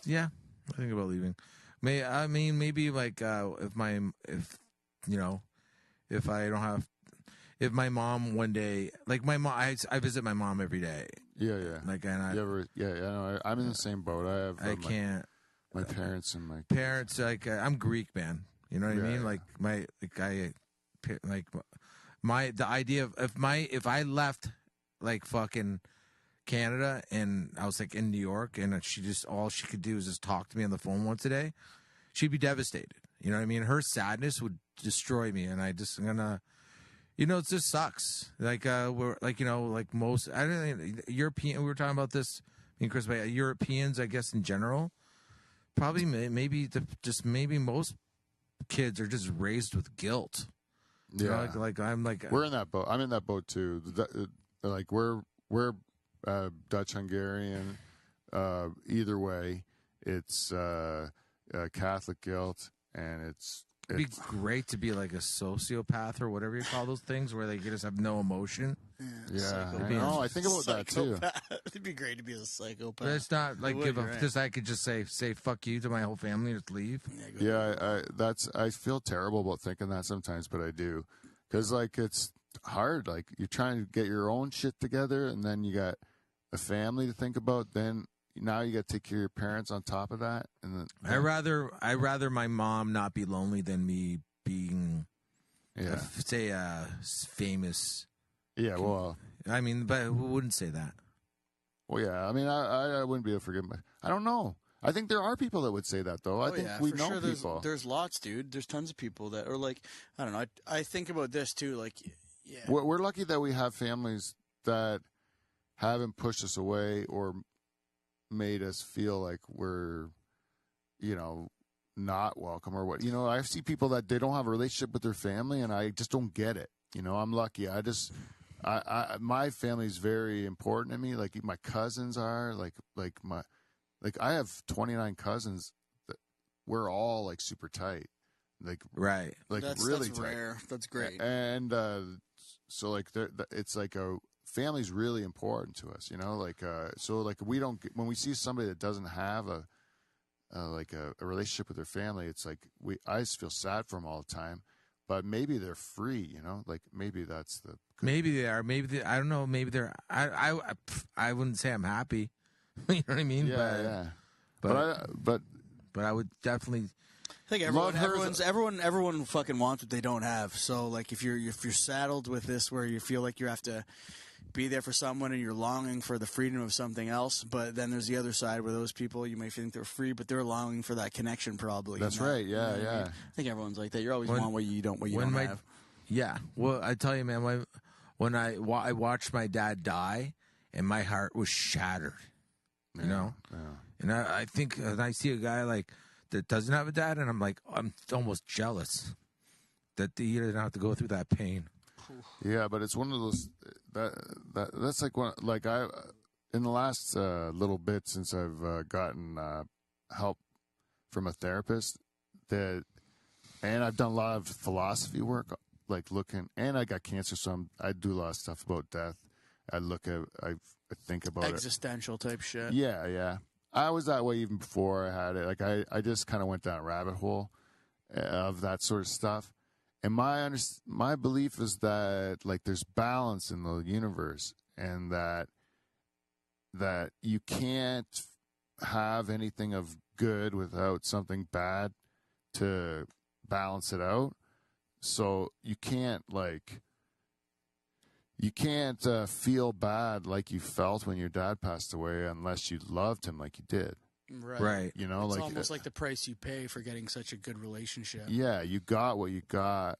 Yeah, I think about leaving. Maybe like if my mom one day, like my mom, I visit my mom every day. Yeah. Like and I'm in the same boat. I can't. My parents and my parents. Like I'm Greek, man. You know what I mean? Yeah. Like the idea of if I left like fucking Canada and I was like in New York and all she could do is just talk to me on the phone once a day, she'd be devastated. You know what I mean? Her sadness would destroy me, and it just sucks. Like we're like like most I don't think European. We were talking about this, me and Chris, about Europeans, I guess in general, probably maybe most kids are just raised with guilt. Yeah, like I'm like we're in that boat. I'm in that boat too. Like we're Dutch Hungarian. Either way, it's Catholic guilt, and it'd be great to be like a sociopath or whatever you call those things, where they just have no emotion. Yeah, I know. I think about that too. It'd be great to be a psychopath. But it's not like I could just say fuck you to my whole family and just leave. Yeah, I feel terrible about thinking that sometimes, but I do, because like it's hard. Like you're trying to get your own shit together, and then you got a family to think about. Then now you got to take care of your parents on top of that. And then, I rather my mom not be lonely than me being, say, famous. Yeah, well, I mean, but who wouldn't say that? Well, yeah, I mean, I wouldn't be able to forgive my. I don't know. I think there are people that would say that, though. I think we know people. There's lots, dude. There's tons of people that are like, I don't know. I think about this too. Like, yeah, we're lucky that we have families that haven't pushed us away or made us feel like we're, not welcome or what. I see people that they don't have a relationship with their family, and I just don't get it. I'm lucky. My family's very important to me. Like my cousins are. Like I have 29 cousins. That we're all like super tight. Like Right. Like that's really tight. rare. That's great. And so like it's like family's really important to us. Like so like we don't when we see somebody that doesn't have a relationship with their family, it's like I just feel sad for them all the time. But maybe they're free, like maybe that's the. Maybe they are. Maybe I don't know. Maybe they're. I wouldn't say I'm happy. You know what I mean? Yeah, But I would definitely. I think everyone fucking wants what they don't have. So like if you're saddled with this where you feel like you have to be there for someone and you're longing for the freedom of something else, but then there's the other side where those people you may think they're free, but they're longing for that connection probably. That's right. Yeah, you know what I mean? I think everyone's like that. You always want what you don't have. Yeah. Well, I tell you, man, when I watched my dad die, and my heart was shattered. You know, and I think and I see a guy like that doesn't have a dad, and I'm almost jealous that he didn't have to go through that pain. Yeah, but it's one of those that's like one like I in the last little bit since I've gotten help from a therapist and I've done a lot of philosophy work, like looking, and I got cancer, so I do a lot of stuff about death. I think about existential type shit. Yeah. I was that way even before I had it. Like I just kind of went down a rabbit hole of that sort of stuff. And my belief is that like there's balance in the universe, and that you can't have anything of good without something bad to balance it out. So you can't feel bad like you felt when your dad passed away unless you loved him like you did. Right. It's almost like the price you pay for getting such a good relationship. Yeah, you got what you got,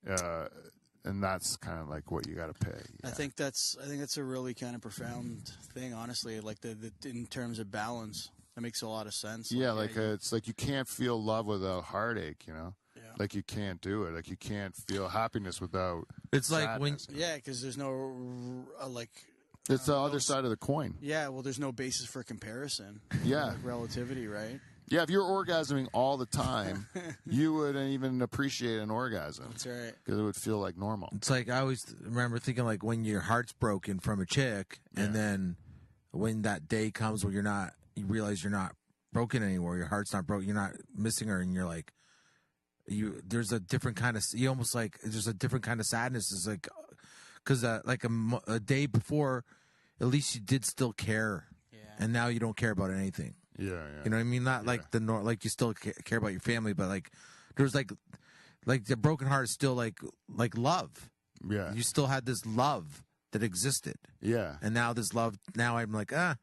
and that's kind of like what you got to pay. Yeah. I think that's a really kind of profound thing, honestly. Like the in terms of balance, that makes a lot of sense. Yeah, it's like you can't feel love without heartache. Yeah. Like you can't do it. Like you can't feel happiness without. It's like sadness. because there's no It's the other side of the coin. Yeah, well, there's no basis for comparison. Yeah. Like relativity, right? Yeah, if you're orgasming all the time, you wouldn't even appreciate an orgasm. That's right. Because it would feel like normal. It's like I always remember thinking like when your heart's broken from a chick, and then when that day comes where you realize you're not broken anymore, your heart's not broken, you're not missing her, and you're like, there's a different kind of, you almost like, there's a different kind of sadness. It's like, because like a day before, at least you did still care, and now you don't care about anything. Yeah. You know what I mean? Not like like you still care about your family, but like there's like the broken heart is still like love. Yeah. You still had this love that existed. Yeah. And now this love, now I'm like, I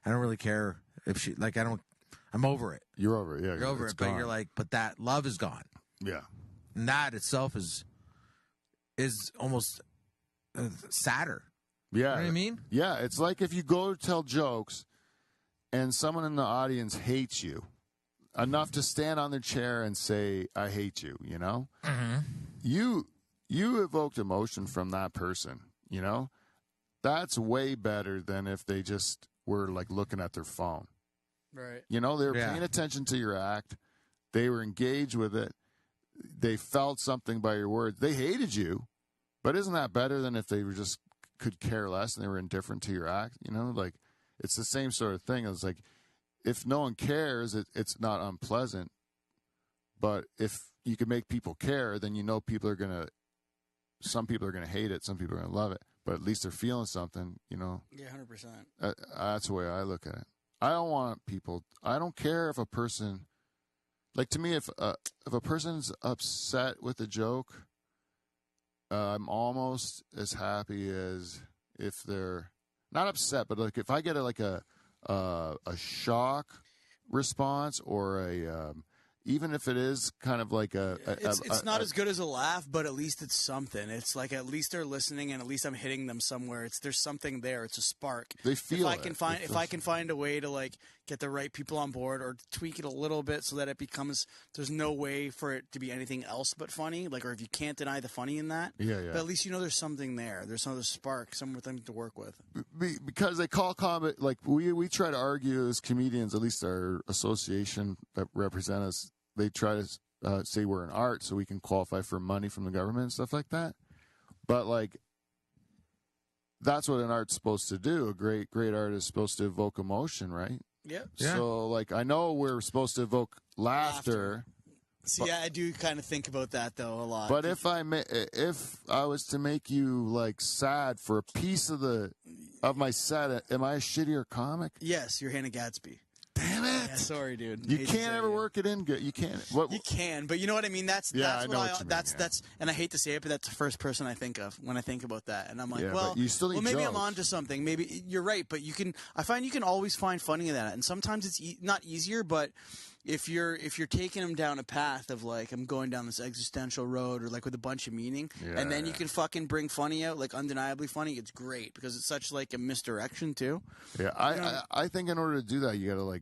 don't really care if she, like, I'm over it. You're over it. Yeah. You're over it, but you're like, but that love is gone. Yeah. And that itself is almost sadder. Yeah. You know what I mean? Yeah. It's like if you go to tell jokes and someone in the audience hates you enough to stand on their chair and say, I hate you, you know? Mm-hmm. You evoked emotion from that person, you know? That's way better than if they just were like looking at their phone. Right. You know, they were paying attention to your act. They were engaged with it. They felt something by your words. They hated you, but isn't that better than if they were just could care less and they were indifferent to your act? You know, like it's the same sort of thing. It's like if no one cares, it's not unpleasant. But if you can make people care, then you know some people are gonna hate it, some people are gonna love it. But at least they're feeling something, you know. Yeah, 100%. That's the way I look at it. I don't care if a person, like to me, if a person's upset with a joke, I'm almost as happy as if they're not upset, but like if I get a shock response or even if it is kind of like it's not as good as a laugh, but at least it's something. It's like at least they're listening, and at least I'm hitting them somewhere. There's something there. It's a spark. They feel if I can find a way to like get the right people on board, or tweak it a little bit so that it becomes there's no way for it to be anything else but funny. Like, or if you can't deny the funny in that, Yeah. but at least you know there's something there. There's another spark, something to work with. Because they call comedy, like we try to argue as comedians, at least our association that represent us, they try to say we're an art so we can qualify for money from the government and stuff like that. But like, that's what an art's supposed to do. A great art is supposed to evoke emotion, right? Yep. Yeah. So like, I know we're supposed to evoke laughter. See, yeah, I do kind of think about that though a lot. But if I was to make you like sad for a piece of my set, am I a shittier comic? yes, you're Hannah Gadsby. Damn it! Yeah, sorry, dude. You Hate to can't say ever it. work it in good. You can't. What? You can, but you know what I mean. That's Yeah, that's I what know what you mean, that's yeah. that's, and I hate to say it, but that's the first person I think of when I think about that. And I'm like, Yeah, well, but you still need well, maybe I'm jokes. onto something. Maybe you're right, but you can. I find you can always find funny in that, and sometimes it's not easier, but. If you're taking them down a path of like I'm going down this existential road or like with a bunch of meaning, and then you can fucking bring funny out, like undeniably funny, it's great because it's such like a misdirection too. Yeah, I think in order to do that, you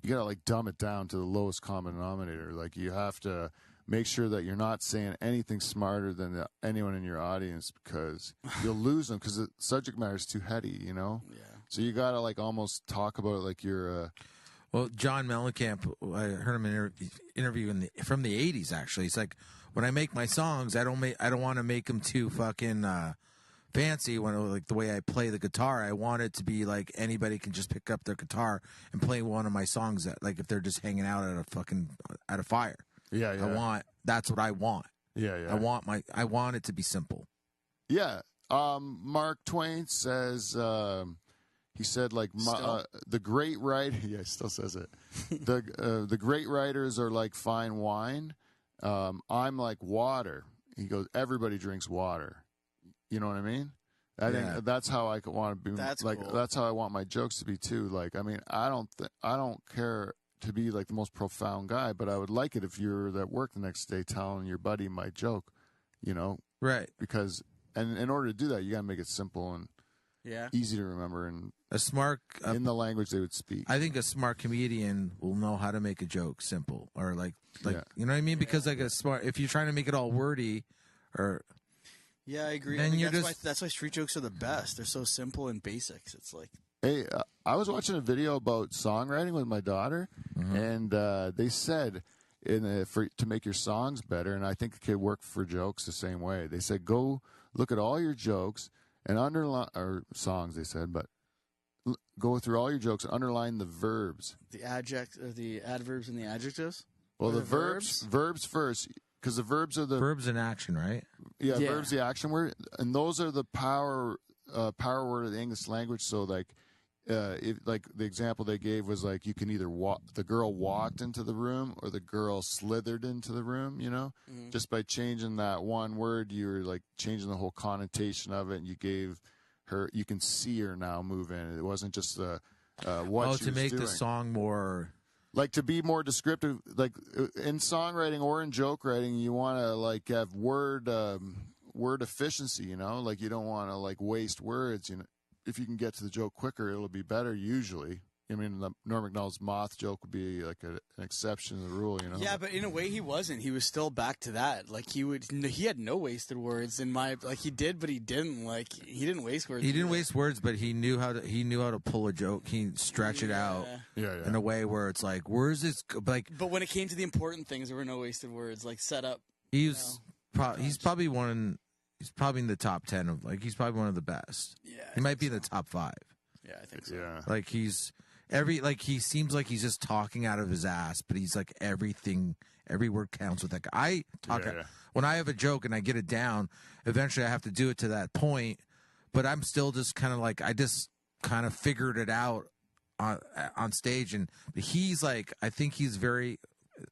gotta dumb it down to the lowest common denominator. Like you have to make sure that you're not saying anything smarter than anyone in your audience because you'll lose them because the subject matter is too heady, you know. Yeah. So you gotta like almost talk about it like you're. Well, John Mellencamp, I heard him in an interview from the 80s, actually. It's like, when I make my songs, I don't want to make them too fucking fancy. Like the way I play the guitar, I want it to be like anybody can just pick up their guitar and play one of my songs. That, like if they're just hanging out at a fire. Yeah. That's what I want. Yeah. I want it to be simple. Yeah. Mark Twain says. He said, like, the great writer. Yeah, he still says it. The great writers are like fine wine. I'm like water. He goes, everybody drinks water. You know what I mean? I think that's how I want to be. That's like, cool. That's how I want my jokes to be too. Like, I mean, I don't care to be like the most profound guy, but I would like it if you're at work the next day telling your buddy my joke. You know, Right. because and in order to do that, you gotta make it simple and easy to remember and. A smart In the language they would speak. I think a smart comedian will know how to make a joke simple, or like you know what I mean? Because like if you're trying to make it all wordy, or Yeah, I agree. Then you're That's why street jokes are the best. They're so simple and basics. It's like Hey, I was watching a video about songwriting with my daughter, and they said to make your songs better, and I think it could work for jokes the same way. They said go look at all your jokes and underline or songs. They said, but go through all your jokes and underline the verbs. the adverbs and the adjectives. Well, Or the the verbs first, because the verbs are the verbs in action, right? yeah, Yeah. verbs the action word, and those are the power word of the English language. So like, like the example they gave was like you can either the girl walked into the room or the girl slithered into the room. You know, just by changing that one word, you're like changing the whole connotation of it, and you gave her. You can see her now move in. It wasn't just what she to was make doing. the song more. Like to be more descriptive, like in songwriting or in joke writing, you want to like have word efficiency. You know, like you don't want to like waste words. You know, if you can get to the joke quicker, it'll be better usually. I mean, the Norm Macdonald's moth joke would be like an exception to the rule, you know. Yeah, but in a way he wasn't. He was still back to that. Like he had no wasted words in my he did, but he didn't. Like he didn't waste words. He didn't waste words, but he knew how to pull a joke. He stretch it out Yeah. in a way where it's like, where's this? Like But when it came to the important things, there were no wasted words. Like set up. he's probably one. He's probably in the top 10 of he's probably one of the best. Yeah, He might be in the top 5. Yeah, I think so. Yeah. Like he seems like he's just talking out of his ass, but he's like every word counts with that guy. When I have a joke and I get it down, eventually I have to do it to that point, but I'm still just kind of like, I just kind of figured it out on stage. And he's like, I think he's very,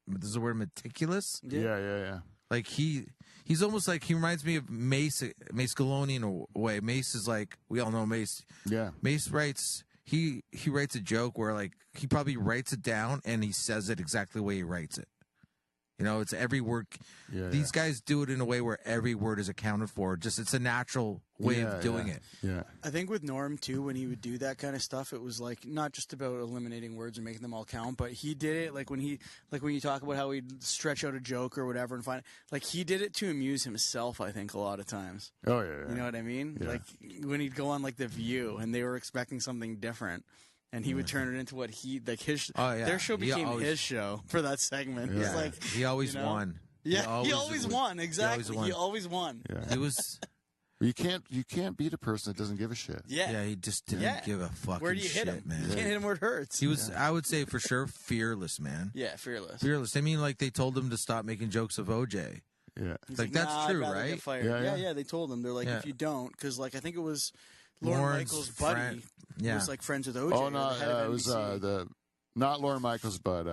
this is the word, meticulous. Yeah. Like he's almost like, he reminds me of Mace Galoni in a way. Mace is like, we all know Mace. Yeah. Mace writes, he writes a joke where like he probably writes it down and he says it exactly the way he writes it. You know, it's every word. Yeah, These guys do it in a way where every word is accounted for. Just it's a natural way of doing it. Yeah. I think with Norm too, when he would do that kind of stuff, it was like not just about eliminating words and making them all count, but he did it like when you talk about how he'd stretch out a joke or whatever and find like he did it to amuse himself. I think a lot of times. Oh yeah. You know what I mean? Yeah. Like when he'd go on like The View and they were expecting something different. And he would turn it into what he like his. Oh, yeah. Their show became his show for that segment. Yeah. It's like He always won. Yeah, he always won. Exactly, won. he always won. Yeah. It was. You can't beat a person that doesn't give a shit. Yeah, He just didn't give a fucking Where do you shit, hit him? man. You can't hit him where it hurts. He was, I would say for sure, fearless, man. Yeah, fearless. Fearless. I mean, like they told him to stop making jokes of OJ. Yeah. He's Like, that's nah, true, I'd rather right? get fired. Yeah, Yeah, yeah. They told him they're like, Yeah. if you don't, because like I think it was Lorne Lawrence Michaels' buddy friend- yeah. was like friends with OJ. Oh or no, the head of it was NBC. not Lauren Michaels, but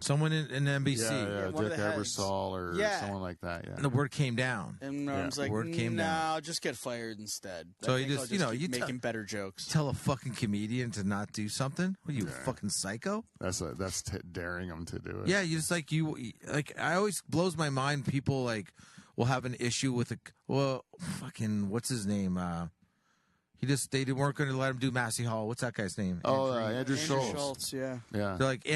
Someone in NBC. yeah, one of Dick the heads. Ebersol or Yeah. someone like that. Yeah. And the word came down. And Norm's like, word came no, down. just get fired instead. So I he think just- I'll you know, keep you tell- making better jokes. Tell a fucking comedian to not do something? What are you, a fucking psycho? That's daring them to do it. Yeah, you just like I always blows my mind. People like will have an issue with fucking what's his name? They weren't going to let him do Massey Hall. What's that guy's name? Oh, Andrew Schultz. Yeah. Yeah. They're like,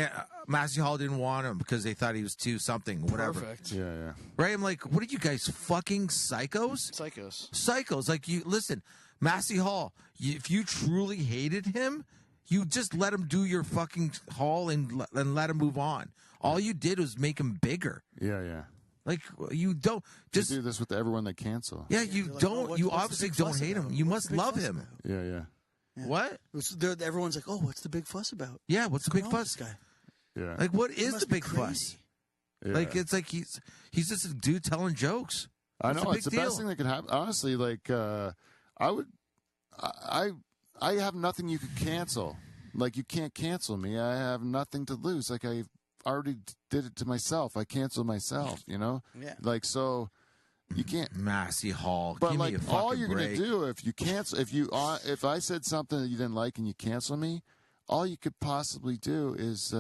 Massey Hall didn't want him because they thought he was too something, whatever. Perfect. Yeah. Right? I'm like, what are you guys, fucking psychos? Psychos. Psychos. Like, listen, Massey Hall, if you truly hated him, you just let him do your fucking Hall and let him move on. All you did was make him bigger. Yeah. Like, you don't just. You do this with everyone they cancel. Yeah, you like, don't. what's you the obviously big don't fuss hate about? him. You What's must the big love fuss him. about? Yeah. What? Everyone's like, oh, what's the big fuss about? Yeah, what's the big What's going on with fuss? this guy? Yeah. Like, what He is must the be big fuss? crazy. Yeah. Like, it's like he's just a dude telling jokes. I What's know the it's the big best deal? thing that could happen. Honestly, like I have nothing you could cancel. Like you can't cancel me. I have nothing to lose. Like I already did it to myself. I canceled myself. You know. Yeah. Like so, you can't. Massey Hall. But Give like me a fucking all you're break. gonna do if you cancel if I said something that you didn't like and you cancel me, all you could possibly do is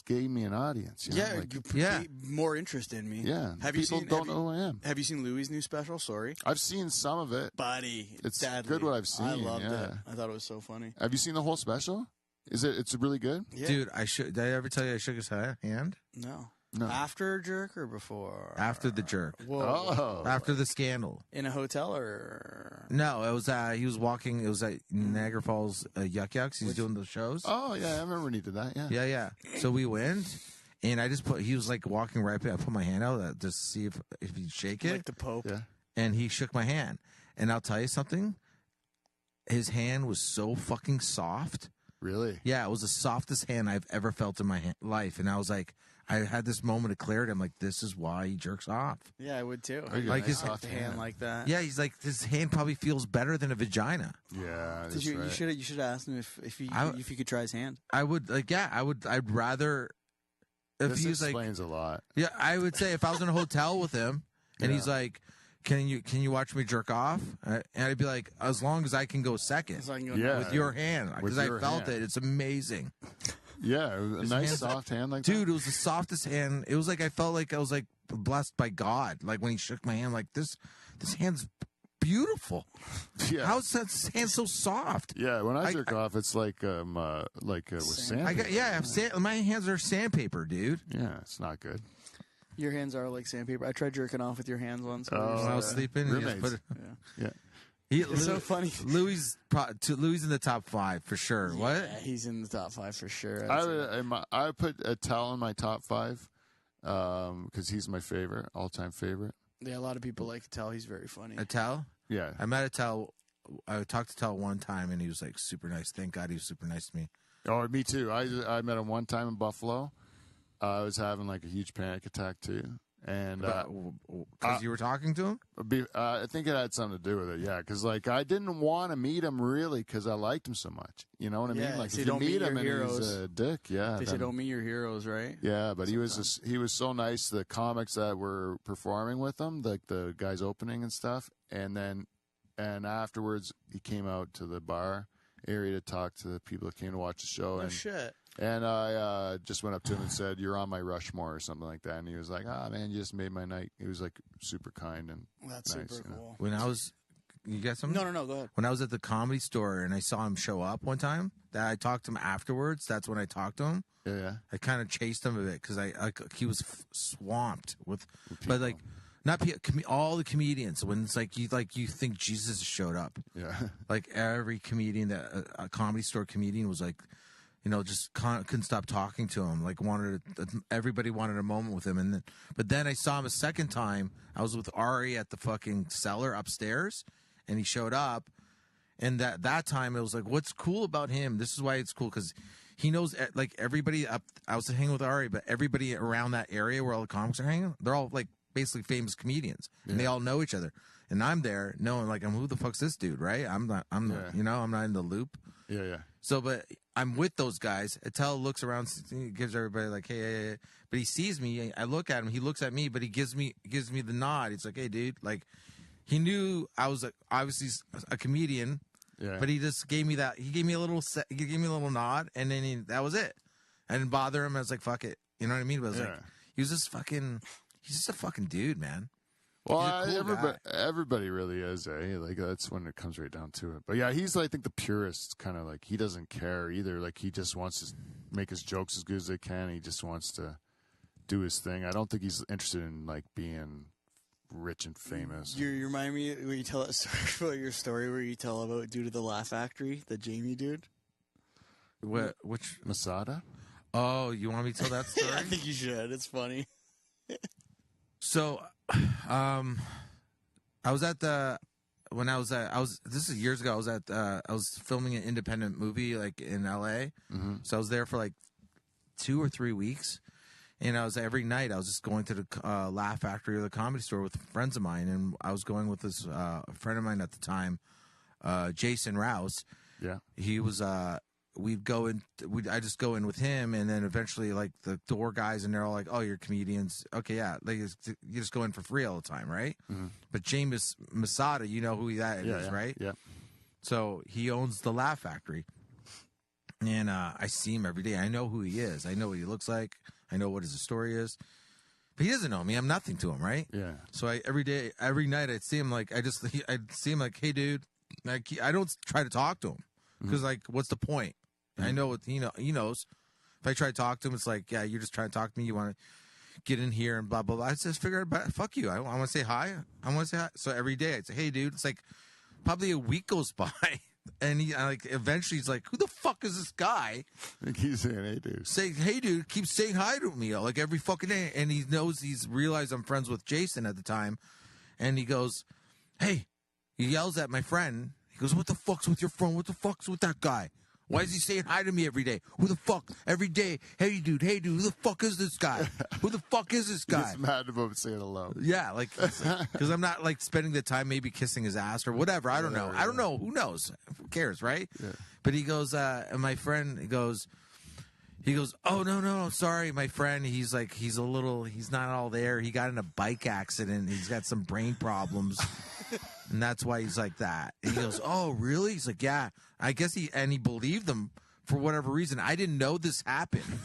gain me an audience. You know? Yeah, Like, you Yeah. more interest in me. yeah. Have you People seen? don't know who I am. Have you seen Louis' new special? Sorry, I've seen some of it. buddy. It's deadly. good what I've seen, I loved yeah. it. I thought it was so funny. Have you seen the whole special? It's really good. Yeah. Dude, did I ever tell you I shook his hand? No. No. After jerk or before? After the jerk. Whoa. Oh. After the scandal. In a hotel or? No, it was he was walking. It was at Niagara Falls Yuck Yucks. He's doing those shows. Oh yeah, I remember when he did that. Yeah. Yeah. So we went, and I just he was like walking right by. I put my hand out to see if he'd shake it, Like the Pope. Yeah. and he shook my hand. And I'll tell you something. His hand was so fucking soft. Really? Yeah, it was the softest hand I've ever felt in my life. And I was like, I had this moment of clarity. I'm like, this is why he jerks off. Yeah, I would too. Oh, you got Like a his- nice Soft hand like that. Yeah, he's like, his hand probably feels better than a vagina. Yeah. Did that's you? right. You should ask him if you could try his hand. I would like, yeah, I'd rather if This he was like, explains a lot. yeah, I would say if I was in a hotel with him and Yeah. he's like, can you watch me jerk off? And I'd be like, as long as I can go second So I can go Yeah. with your hand With because I your felt hand. it. It's amazing, Yeah, a nice hands- soft hand like dude. It was the softest hand. It was like I felt like I was like blessed by God. Like when he shook my hand, like this hand's beautiful. that. Yeah. How's that hand so soft? Yeah, when I I- jerk off, it's like with sand. I have my hands are sandpaper, dude. Yeah, it's not good. Your hands are like sandpaper. I tried jerking off with your hands once. Oh, When I was sleeping, he just roommates. put it, Yeah. It's so funny. Louis in the top 5 for sure. What? Yeah, he's in the top 5 for sure. I'd say. I would put Attell in my top 5 because he's my favorite, all-time favorite. Yeah, a lot of people like to tell he's very funny. Attell? Yeah. I met Attell. I talked to Attell one time, and he was like super nice. Thank God he was super nice to me. Oh, me too. I met him one time in Buffalo. I was having like a huge panic attack too, and Because you were talking to him? I think it had something to do with it. Yeah, because like I didn't want to meet him really because I liked him so much. You know what I Yeah, mean? Like so if you you don't meet meet him your and he's heroes. a dick, yeah. They say then- don't meet your heroes, right? Yeah, but he was so nice. The comics that were performing with him, like the guys opening and stuff, and afterwards he came out to the bar area to talk to the people that came to watch the show. Oh and shit! And I just went up to him and said, "You're on my Rushmore," or something like that. And he was like, "Ah, man, you just made my night." He was like super kind and That's nice, super cool. When I was, you got something? No, go ahead. When I was at the Comedy Store and I saw him show up one time, that I talked to him afterwards. That's when I talked to him. Yeah. I kind of chased him a bit because he was swamped with people. but like not all the comedians. When it's like you think Jesus showed up. Yeah. Like every comedian that a Comedy Store comedian was like, just couldn't stop talking to him. Like everybody wanted a moment with him. But then I saw him a second time. I was with Ari at the fucking cellar upstairs, and he showed up. And that time it was like, what's cool about him? This is why it's cool because he knows like everybody up. I was hanging with Ari, but everybody around that area where all the comics are hanging, they're all like basically famous comedians, and they all know each other. And I'm there knowing like, who the fuck's this dude, right? I'm not in the loop. Yeah. So, but I'm with those guys. Attell looks around, he gives everybody like, hey, but he sees me. I look at him. He looks at me, but he gives me the nod. He's like, hey, dude. Like, he knew I was obviously a comedian, but he just gave me that. He gave me a little nod, and then that was it. I didn't bother him. I was like, fuck it. You know what I mean? But I was like, he's just a fucking dude, man. Well, cool everybody really is, eh? Like, that's when it comes right down to it. But yeah, he's, I think, the purest kind of like, he doesn't care either. Like, he just wants to make his jokes as good as they can. He just wants to do his thing. I don't think he's interested in, like, being rich and famous. You remind me when you tell that story about your story where you tell about Dude to the Laugh Factory, the Jamie dude. Which Masada? Oh, you want me to tell that story? I think you should. It's funny. So, I was at this is years ago. I was filming an independent movie like in LA. Mm-hmm. So I was there for like 2 or 3 weeks, and every night I was just going to the Laugh Factory or the Comedy Store with friends of mine, and I was going with this friend of mine at the time, Jason Rouse. Yeah, he was I just go in with him, and then eventually, like, the door guys, and they're all like, "Oh, you're comedians, okay, yeah." Like, you just go in for free all the time, right? Mm-hmm. But James Masada, you know who that is, right? Yeah. So he owns the Laugh Factory, and I see him every day. I know who he is. I know what he looks like. I know what his story is. But he doesn't know me. I'm nothing to him, right? Yeah. So every night, I'd see him like I'd see him like, "Hey, dude," like I don't try to talk to him because like, what's the point? I know what he knows. If I try to talk to him, it's like, yeah, you're just trying to talk to me. You want to get in here and blah blah blah. I just figure, fuck you. I want to say hi. So every day I'd say, hey, dude. It's like probably a week goes by, and eventually he's like, who the fuck is this guy? He's saying, hey, dude. Saying, hey, dude, keep saying hi to me like every fucking day, and he knows he's realized I'm friends with Jason at the time, and he goes, hey, he yells at my friend. He goes, what the fuck's with your friend? What the fuck's with that guy? Why is he saying hi to me every day? Who the fuck? Every day. Hey, dude. Who the fuck is this guy? Who the fuck is this guy? He's mad about saying hello. Yeah, like, because I'm not, like, spending the time maybe kissing his ass or whatever. I don't know. I don't know. Who knows? Who cares, right? Yeah. But he goes, and my friend, he goes, oh, no, sorry, my friend. He's like, he's not all there. He got in a bike accident. He's got some brain problems. And that's why he's like that. And he goes, oh, really? He's like, yeah. I guess he believed them for whatever reason. I didn't know this happened.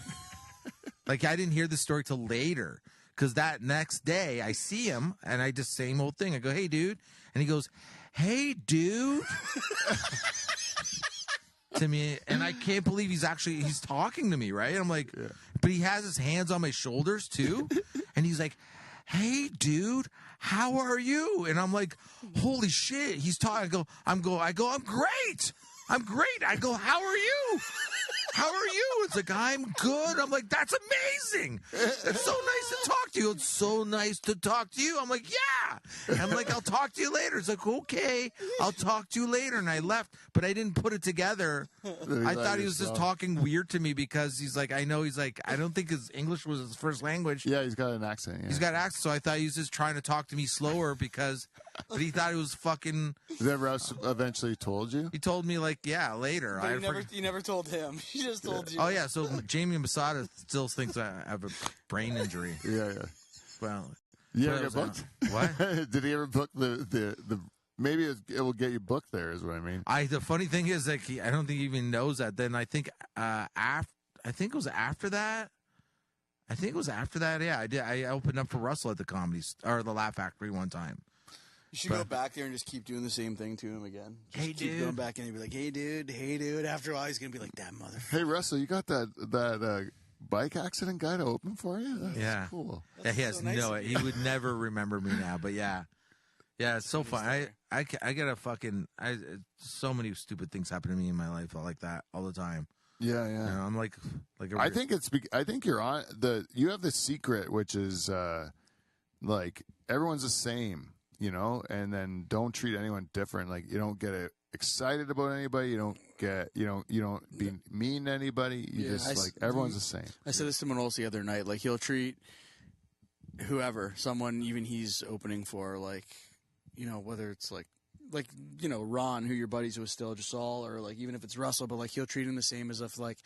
Like, I didn't hear the story till later. Because that next day, I see him, and I just same old thing. I go, hey, dude. And he goes, hey, dude. To me, and I can't believe he's talking to me, right? I'm like, yeah. But he has his hands on my shoulders, too. And he's like, hey, dude, how are you? And I'm like, holy shit. He's talking. I'm great. I'm great. I go, how are you? How are you? It's like, I'm good. I'm like, that's amazing. It's so nice to talk to you. It's so nice to talk to you. I'm like, yeah. And I'm like, I'll talk to you later. It's like, okay, I'll talk to you later. And I left, but I didn't put it together. I thought he was just talking weird to me because he's like, I don't think his English was his first language. Yeah, he's got an accent. Yeah. He's got an accent. So I thought he was just trying to talk to me slower but he thought it was fucking. Never eventually told you? He told me, like, yeah, later. But you never told him. He just told you. Oh, yeah. So Jamie Masada still thinks I have a brain injury. Yeah. Well, you ever get booked? What? Did he ever book the maybe it will get you booked there is what I mean. The funny thing is, like, I don't think he even knows that. Then I think think it was after that. Yeah, I did. I opened up for Russell at the the Laugh Factory one time. You should go back there and just keep doing the same thing to him again. Just Hey, keep dude. going back and be like, hey, dude. After a while, he's going to be like, that motherfucker. Hey, Russell, you got that bike accident guy to open for you? That's Yeah. cool. Yeah, he has so nice no. of He would never remember me now, but yeah, it's so fun. I get a fucking. So many stupid things happen to me in my life like that all the time. Yeah, You know, I'm like. I think you're on you have the secret, which is like everyone's the same, you know, and then don't treat anyone different. Like you don't get excited about anybody. You don't get you don't be mean to anybody. You just like everyone's the same. I said this to Manolis the other night. Like he'll treat whoever, someone even he's opening for, like, you know, whether it's like you know, Ron, who your buddies with still, just all, or like even if it's Russell, but like he'll treat him the same as if like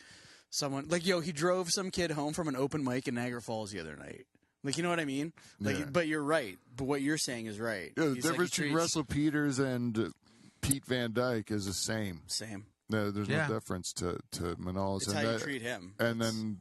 someone like he drove some kid home from an open mic in Niagara Falls the other night. Like, you know what I mean? Like, Yeah. But you're right. But what you're saying is right. Yeah, the He's like, difference he between treats- Russell Peters and Pete Van Dyke is the same. Same. There's Yeah. no difference to Manolis. It's how you treat him. And then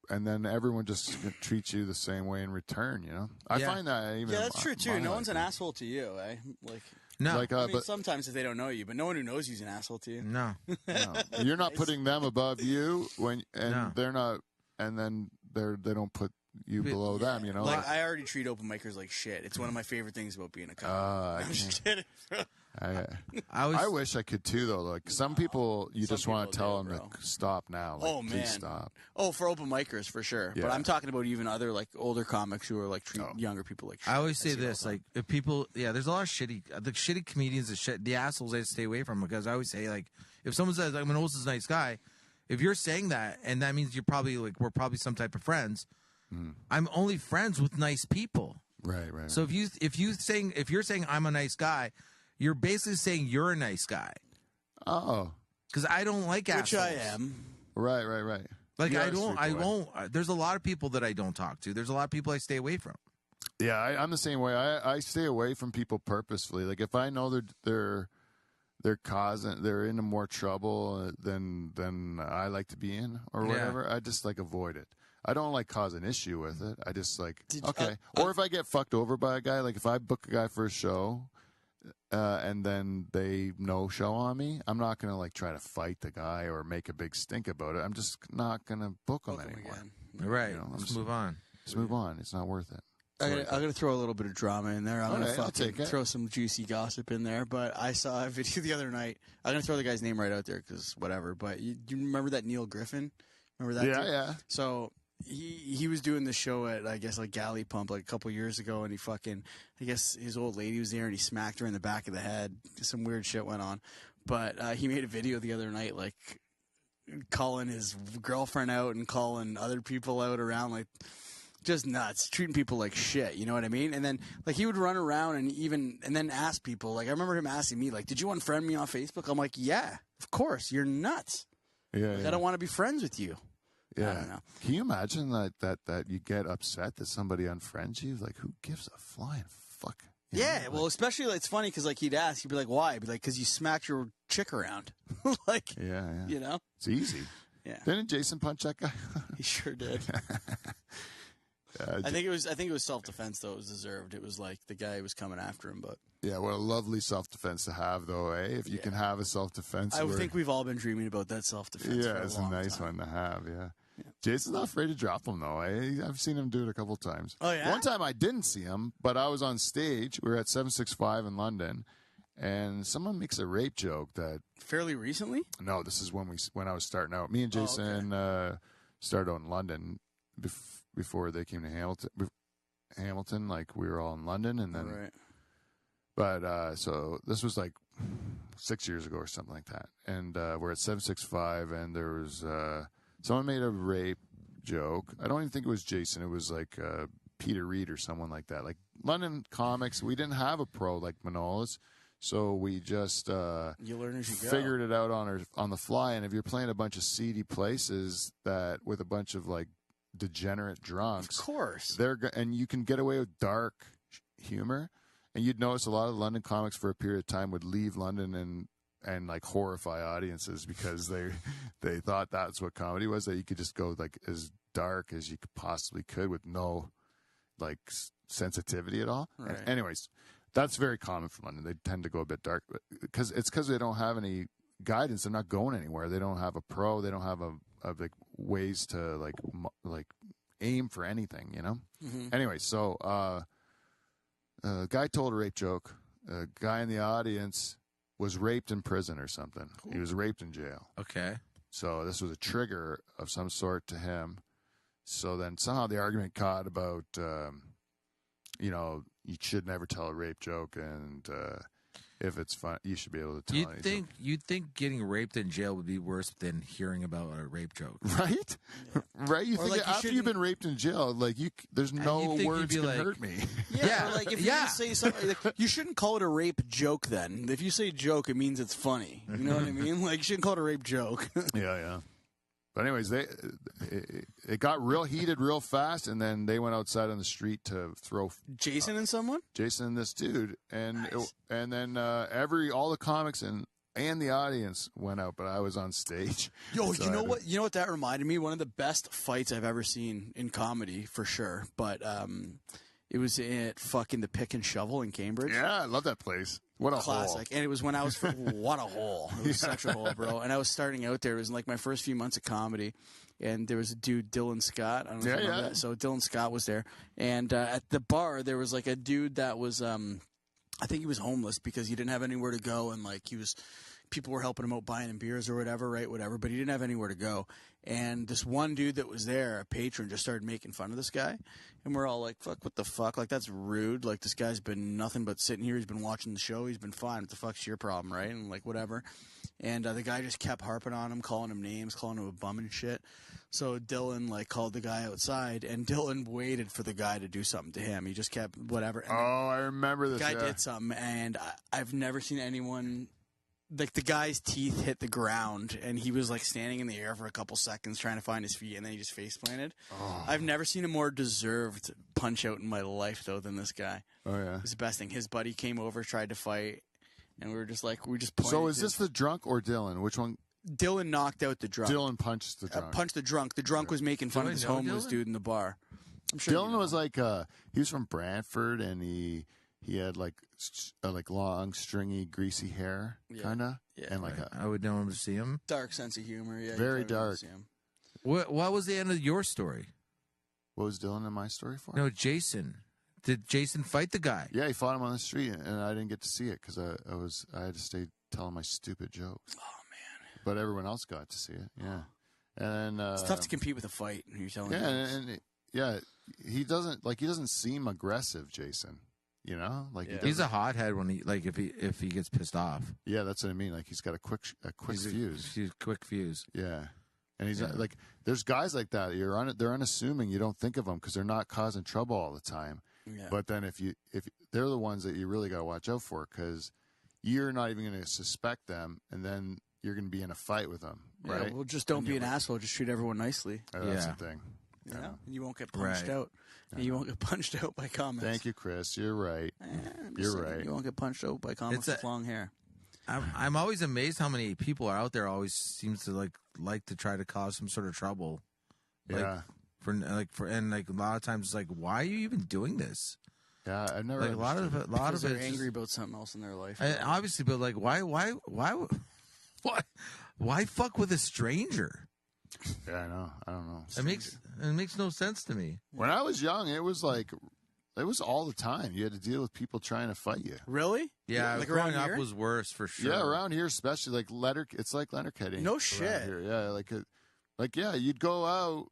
and then everyone just treats you the same way in return. You know, I Yeah. find that even Yeah, that's true too. my No one's an life. asshole to you, eh? Like, No, Like, I mean, but sometimes if they don't know you, but no one who knows you's an asshole to you. no. no, you're not putting them above you No. they're not, and then they don't put you below them. You know, Like, I already treat open micers like shit. It's one of my favorite things about being a comic. I I'm just can't- kidding. I wish I could too, though. Like some people, you Some just want to people tell do, them bro. to stop now. Like, Oh, please man. stop. Oh, for open micers, for sure. Yeah. But I'm talking about even other, like, older comics who are, like, treat younger people like shit. I always say see it all this, the time. like, if people, there's a lot of the shitty comedians, the assholes I stay away from, because I always say, like, if someone says, like, Manolis is a nice guy, if you're saying that, and that means you're probably, like, we're probably some type of friends, I'm only friends with nice people. Right. So if you're saying I'm a nice guy, you're basically saying you're a nice guy. Oh, Because I don't like assholes. Which I am. right. Like, You are I a don't, sweet boy. won't. There's a lot of people that I don't talk to. There's a lot of people I stay away from. Yeah, I'm the same way. I stay away from people purposefully. Like if I know they're into more trouble than I like to be in or Yeah. whatever, I just like avoid it. I don't like cause an issue with it. I just like okay. uh, Or if I get fucked over by a guy, like if I book a guy for a show, and then they no show on me, I'm not gonna like try to fight the guy or make a big stink about it. I'm just not gonna book him anymore. Again. Right. You know, Let's move on. Just move on. It's not worth it. I'm gonna throw a little bit of drama in there. I'm All gonna right, I'll fucking take it. throw some juicy gossip in there. But I saw a video the other night. I'm gonna throw the guy's name right out there because whatever. But you remember that Neil Griffin? Remember that? dude? Yeah. So he was doing the show at, I guess, like Galley Pump like a couple years ago, and he fucking, I guess his old lady was there and he smacked her in the back of the head. Some weird shit went on. But he made a video the other night, like calling his girlfriend out and calling other people out around, like just nuts, treating people like shit. You know what I mean? And then like he would run around and then ask people. Like I remember him asking me, like, "Did you unfriend me on Facebook?" I'm like, "Yeah, of course. You're nuts. Yeah. Like, I don't want to be friends with you." Yeah. I don't know. Can you imagine that you get upset that somebody unfriends you? Like, who gives a flying fuck? You Yeah, know, well, especially like, it's funny because like he'd ask, he'd be like, "Why?" He'd be like, "Because you smacked your chick around." Like, yeah. you know, It's easy. yeah, Didn't Jason punch that guy? he sure did. I think it was self defense though. It was deserved. It was like the guy was coming after him, but Yeah, what a lovely self-defense to have, though, eh? If you can have a self-defense. I would think we've all been dreaming about that self defense. Yeah, for it's a long nice time. one to have, yeah. Jason's not afraid to drop him, though, eh? I've seen him do it a couple times. Oh, yeah? One time I didn't see him, but I was on stage. We were at 765 in London, and someone makes a rape joke that... Fairly recently? No, this is when I was starting out. Me and Jason started out in London before they came to Hamilton. Like, we were all in London, and then... Right. But so this was like 6 years ago or something like that. And we're at 765, and there was someone made a rape joke. I don't even think it was Jason. It was like Peter Reed or someone like that. Like London comics, we didn't have a pro like Manolis, so we just You learn as you go. figured it out on the fly. And if you're playing a bunch of seedy places that with a bunch of like degenerate drunks, Of course. and you can get away with dark humor. And you'd notice a lot of London comics for a period of time would leave London and like horrify audiences because they thought that's what comedy was, that you could just go like as dark as you possibly could with no like sensitivity at all. Right. And anyways, that's very common for London. They tend to go a bit dark because they don't have any guidance. They're not going anywhere. They don't have a pro. They don't have a like ways to like aim for anything, you know? Mm-hmm. Anyway, so a guy told a rape joke. A guy in the audience was raped in prison or something. Cool. He was raped in jail. Okay. So this was a trigger of some sort to him. So then somehow the argument caught about, you know, you should never tell a rape joke, and if it's fun, you should be able to tell it. You'd think getting raped in jail would be worse than hearing about a rape joke, right? Yeah. Right? You or think like after you've been raped in jail, like there's no words can hurt me. Yeah. Or like if you say something, like, you shouldn't call it a rape joke. Then if you say joke, it means it's funny. You know what I mean? Like you shouldn't call it a rape joke. Yeah. But anyways, it got real heated real fast, and then they went outside on the street to throw Jason and someone. Jason and this dude, and nice. And then all the comics and the audience went out, but I was on stage. Yo, so you know what? You know what that reminded me? One of the best fights I've ever seen in comedy, for sure. But it was at fucking the Pick and Shovel in Cambridge. Yeah, I love that place. What a classic. hole. And it was when I was what a hole. It was such a hole, bro. And I was starting out there. It was like my first few months of comedy. And there was a dude, Dylan Scott. I don't know if you remember that. So Dylan Scott was there. And at the bar, there was like a dude that was, I think he was homeless because he didn't have anywhere to go. And like people were helping him out buying him beers or whatever, right? Whatever. But he didn't have anywhere to go. And this one dude that was there, a patron, just started making fun of this guy. And we're all like, fuck, what the fuck? Like, that's rude. Like, this guy's been nothing but sitting here. He's been watching the show. He's been fine. What the fuck's your problem, right? And, like, whatever. And the guy just kept harping on him, calling him names, calling him a bum and shit. So Dylan, like, called the guy outside, and Dylan waited for the guy to do something to him. He just kept whatever. And I remember this. The guy did something, and I've never seen anyone... Like, the guy's teeth hit the ground, and he was, like, standing in the air for a couple seconds trying to find his feet, and then he just face-planted. Oh. I've never seen a more deserved punch-out in my life, though, than this guy. Oh, yeah. It was the best thing. His buddy came over, tried to fight, and we just pointed. So is this the drunk or Dylan? Which one? Dylan knocked out the drunk. Dylan punched the drunk. Punched the drunk. The drunk was making fun of this homeless dude in the bar. I'm sure Dylan was like, he was from Brantford, and he had like long, stringy, greasy hair, kind of. Yeah, and like I would know him to see him. Dark sense of humor, yeah. Very dark. What was the end of your story? What was Dylan in my story for? No, Jason. Did Jason fight the guy? Yeah, he fought him on the street, and I didn't get to see it because I had to stay telling my stupid jokes. Oh man! But everyone else got to see it. Yeah, and it's tough to compete with a fight. You're telling me. Yeah, he doesn't seem aggressive, Jason. You know, like he's a hothead when if he gets pissed off. Yeah, that's what I mean. Like he's got a quick fuse. He's quick fuse. Yeah, and he's like, there's guys like that. They're unassuming. You don't think of them because they're not causing trouble all the time. Yeah. But then if they're the ones that you really got to watch out for because you're not even going to suspect them, and then you're going to be in a fight with them. Right? Yeah, well, just don't be an asshole. Just treat everyone nicely. That's the thing. Yeah, you won't get punched out. You won't get punched out by comics. Thank you, Chris. You're right. You're right. You won't get punched out by comics with long hair. I'm always amazed how many people are out there. Always seems to like to try to cause some sort of trouble. Yeah. And a lot of times it's like, why are you even doing this? Yeah, I've never. Like a lot of they're it angry about something else in their life. Obviously, but like, why fuck with a stranger? Yeah, I don't know. It makes no sense to me. When I was young, it was all the time. You had to deal with people trying to fight you. Really? Yeah, like growing around up here? was worse for sure. Yeah, around here especially, it's like Letterkenny. No shit. Here. Yeah, you'd go out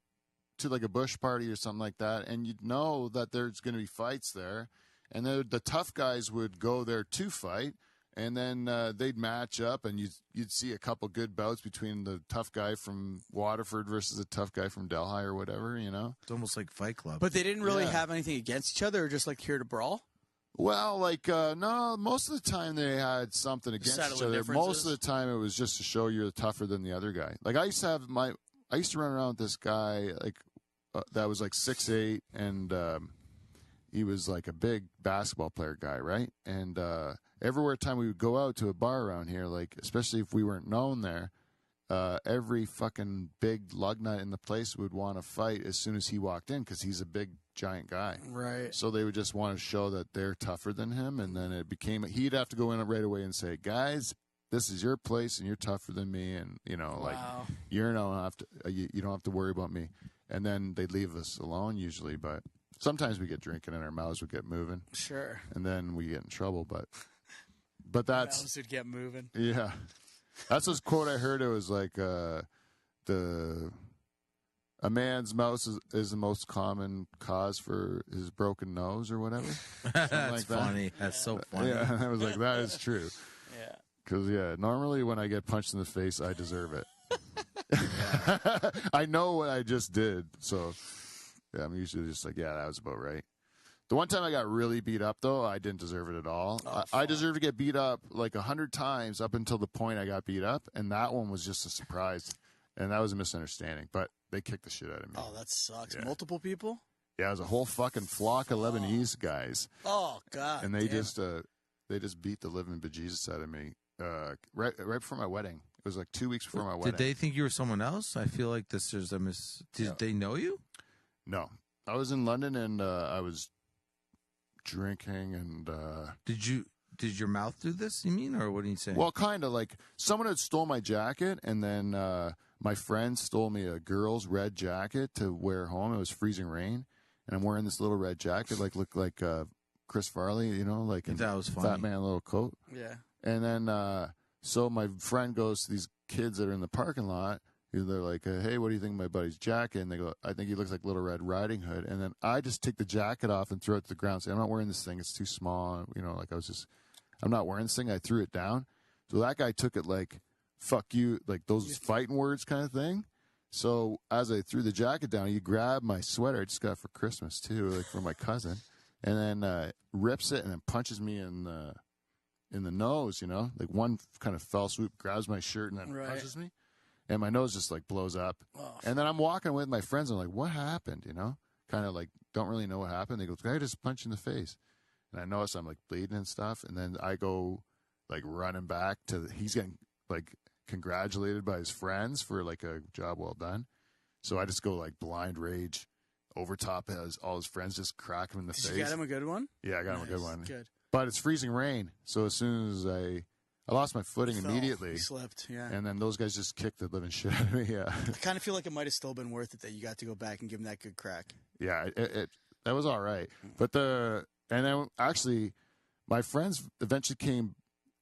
to like a bush party or something like that, and you'd know that there's going to be fights there, and the tough guys would go there to fight. And then they'd match up, and you'd see a couple good bouts between the tough guy from Waterford versus the tough guy from Delhi or whatever, you know? It's almost like Fight Club. But they didn't really have anything against each other, or just like here to brawl? Well, no, most of the time they had something against each other. Most of the time it was just to show you're tougher than the other guy. Like I used to run around with this guy that was like 6'8", and he was like a big basketball player guy, right? And every time we would go out to a bar around here, like especially if we weren't known there, every fucking big lug nut in the place would want to fight as soon as he walked in because he's a big giant guy. Right. So they would just want to show that they're tougher than him, and then it became he'd have to go in right away and say, "Guys, this is your place, and you're tougher than me, and like you don't have to you don't have to worry about me." And then they'd leave us alone usually, but sometimes we get drinking and our mouths would get moving. Sure. And then we get in trouble, but that's mouths would get moving. Yeah. That's this quote I heard. It was like a man's mouth is the most common cause for his broken nose or whatever. That's funny. That's so funny. Yeah, I was like, that is true. Yeah. Because normally when I get punched in the face, I deserve it. I know what I just did, so yeah, I'm usually just like, yeah, that was about right. The one time I got really beat up, though, I didn't deserve it at all. I deserved to get beat up like 100 times up until the point I got beat up, and that one was just a surprise, and that was a misunderstanding. But they kicked the shit out of me. Oh, that sucks. Yeah. Multiple people? Yeah, it was a whole fucking flock of Lebanese guys. Oh, God. And they just beat the living bejesus out of me right before my wedding. It was like 2 weeks before my wedding. Did they think you were someone else? I feel like there's a Did they know you? No. I was in London, and I was drinking, and did your mouth do this, you mean, or what are you saying? well, kind of like someone had stole my jacket, and then my friend stole me a girl's red jacket to wear home. It was freezing rain, and I'm wearing this little red jacket, looked like Chris Farley, like in that was funny. Fat Man little coat. Yeah. And then so my friend goes to these kids that are in the parking lot. They're like, hey, what do you think of my buddy's jacket? And they go, I think he looks like Little Red Riding Hood. And then I just take the jacket off and throw it to the ground. Say, I'm not wearing this thing. It's too small. I'm not wearing this thing. I threw it down. So that guy took it like, fuck you, like those fighting words kind of thing. So as I threw the jacket down, he grabbed my sweater I just got for Christmas too, like for my cousin, and then rips it and then punches me in the nose, like one kind of fell swoop, grabs my shirt and then punches me. And my nose just like blows up. Oh, and then I'm walking with my friends. And I'm like, what happened? Kind of like, don't really know what happened. They go, the guy just punched in the face. And I notice I'm like bleeding and stuff. And then I go like running back he's getting like congratulated by his friends for like a job well done. So I just go like blind rage over top as all his friends just crack him in the face. You got him a good one? Yeah, I got him a good one. Good. But it's freezing rain. So as soon as I lost my footing immediately. You slipped, yeah. And then those guys just kicked the living shit out of me, yeah. I kind of feel like it might have still been worth it that you got to go back and give him that good crack. Yeah, that was all right. But and then actually, my friends eventually came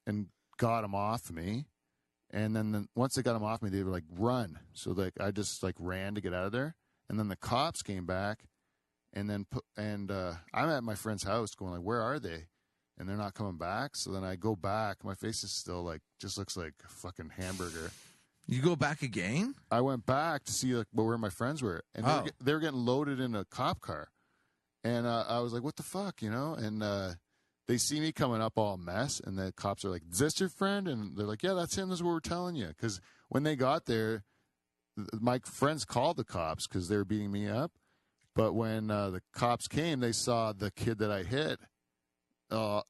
and got him off me. And then once they got him off me, they were like, run. So like I just like ran to get out of there. And then the cops came back. And then I'm at my friend's house going like, where are they? And they're not coming back. So then I go back. My face is still like, just looks like a fucking hamburger. You go back again? I went back to see like where my friends were. And they were getting loaded in a cop car. And I was like, what the fuck, And they see me coming up all mess. And the cops are like, is this your friend? And they're like, yeah, that's him. That's what we're telling you. Because when they got there, my friends called the cops because they were beating me up. But when the cops came, they saw the kid that I hit.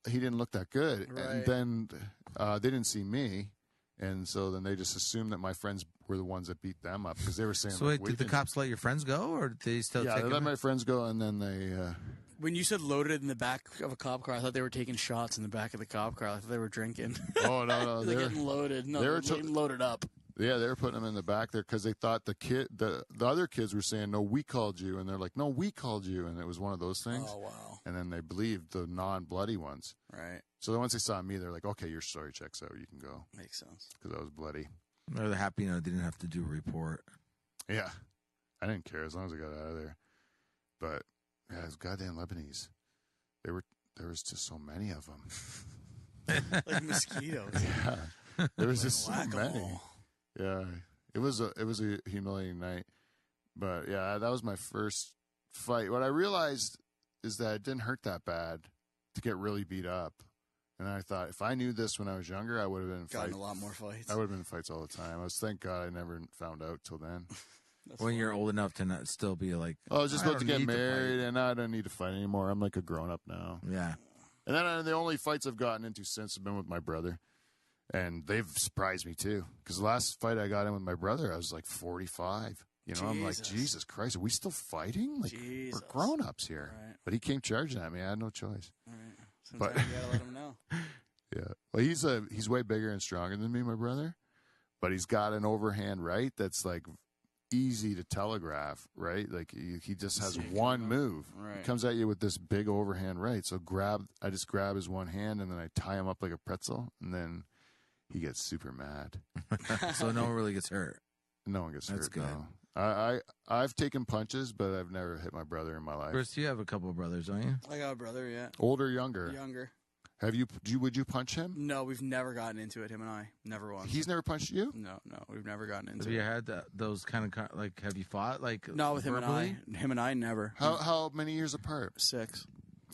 He didn't look that good. Right. And then they didn't see me. And so then they just assumed that my friends were the ones that beat them up because they were saying. So wait, did the cops let your friends go, or did they still? Yeah, take they let my friends go, and then they. When you said loaded in the back of a cop car, I thought they were taking shots in the back of the cop car. I thought they were drinking. Oh no, they're getting loaded. No, they're getting loaded up. Yeah, they were putting them in the back there because they thought the other kids were saying, "No, we called you," and they're like, "No, we called you," and it was one of those things. Oh wow! And then they believed the non-bloody ones. Right. So then once they saw me, they're like, "Okay, your story checks out. You can go." Makes sense. Because I was bloody. They're happy, they didn't have to do a report. Yeah, I didn't care as long as I got out of there. But yeah, it was goddamn Lebanese. There was just so many of them. Like mosquitoes. Yeah, there was just so whack-a-mole. many. Yeah, it was a humiliating night, but yeah, that was my first fight. What I realized is that it didn't hurt that bad to get really beat up, and I thought if I knew this when I was younger, I would have been gotten a lot more fights. I would have been in fights all the time. Thank God I never found out till then. when you're old enough to not still be like, I was just I about to don't get need to married, and I don't need to fight anymore. I'm like a grown up now. yeah. And then the only fights I've gotten into since have been with my brother. And they've surprised me, too. Because the last fight I got in with my brother, I was like 45. You know, I'm like, Jesus Christ, are we still fighting? Like, we're grown-ups here. Right. But he came charging at me. I had no choice. All right. Sometimes you gotta let him know. Yeah. Well, he's way bigger and stronger than me, my brother. But he's got an overhand right that's, like, easy to telegraph, right? Like, he just has one move. Right. He comes at you with this big overhand right. So I just grab his one hand, and then I tie him up like a pretzel, and then he gets super mad. So no one really gets hurt. No one gets That's hurt. good. No. I've taken punches, but I've never hit my brother in my life. Chris, you have a couple of brothers, don't you? I got a brother, yeah. Older, younger. Younger. Would you punch him? No, we've never gotten into it, him and I. Never once. He's never punched you? No, we've never gotten into Have it. you had those kind of, like, have you fought, like, Not with verbally? him and I. Him and I never. How many years apart? 6.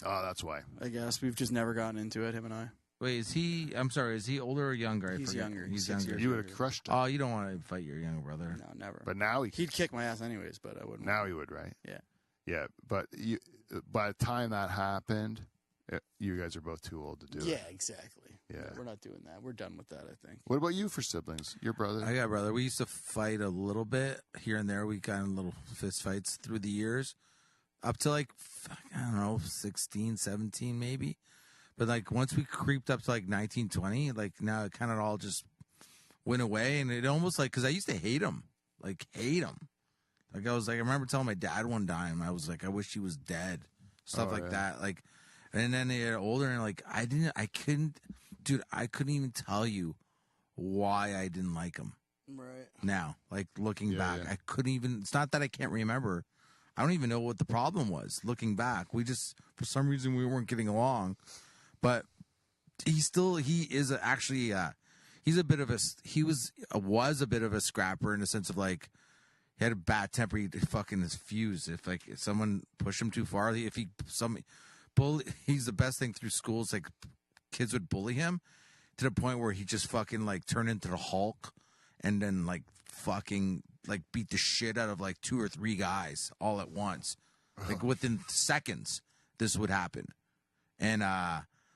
Oh, that's why. I guess we've just never gotten into it, him and I. Wait, is he older or younger? He's forget. younger. He's 6 younger. years You would have crushed him. Oh, you don't want to fight your younger brother. No, never. But now He'd kick my ass anyways, but I wouldn't. now he would, right? Yeah. Yeah, but by the time that happened, you guys are both too old to do it. Yeah, exactly. Yeah. No, we're not doing that. We're done with that, I think. What about you for siblings? Your brother? I got a brother. We used to fight a little bit here and there. We got in little fist fights through the years, up to like, I don't know, 16, 17 maybe. But like once we creeped up to like 19, 20, like now it kind of all just went away. And it almost like, because I used to hate him. Like I was like, I remember telling my dad one time, I was like, I wish he was dead. Stuff like that. Like, and then they get older and like, I couldn't even tell you why I didn't like him. Right. Now, like looking back, yeah. I couldn't even, it's not that I can't remember. I don't even know what the problem was looking back. We just, for some reason, we weren't getting along. But he is actually, he's a bit of was a bit of a scrapper in the sense of like, he had a bad temper. He'd fucking his fuse. If like someone pushed him too far, he's the best thing through school. It's like kids would bully him to the point where he just fucking like turned into the Hulk and then like fucking like beat the shit out of like 2 or 3 guys all at once. Like within seconds, this would happen. And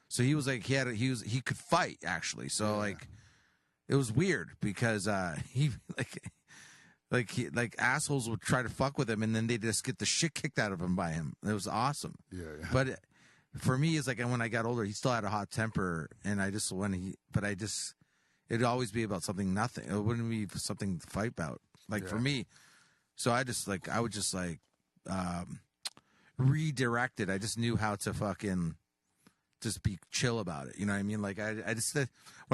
so he was like he could fight actually. So like it was weird because he like assholes would try to fuck with him and then they just get the shit kicked out of him by him. It was awesome. Yeah. But for me, it's like when I got older, he still had a hot temper, and it'd always be about something nothing. It wouldn't be something to fight about. Like for me, so I would just redirect it. I just knew how to fucking just be chill about it. You know what I mean? Like I just when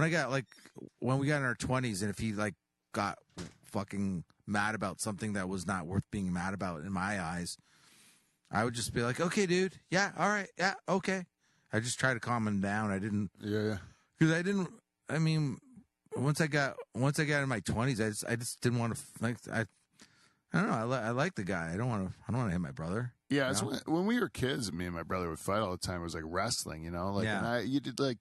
we got in our 20s, and if he like got fucking mad about something that was not worth being mad about in my eyes, I would just be like, okay, dude. Yeah. All right. Yeah. Okay. I just try to calm him down. I didn't. Yeah. Because I mean, once I got in my 20s, I just didn't want to like, I don't know. I like the guy. I don't want to hit my brother. Yeah. It's when we were kids, me and my brother would fight all the time. It was like wrestling, you know, like, and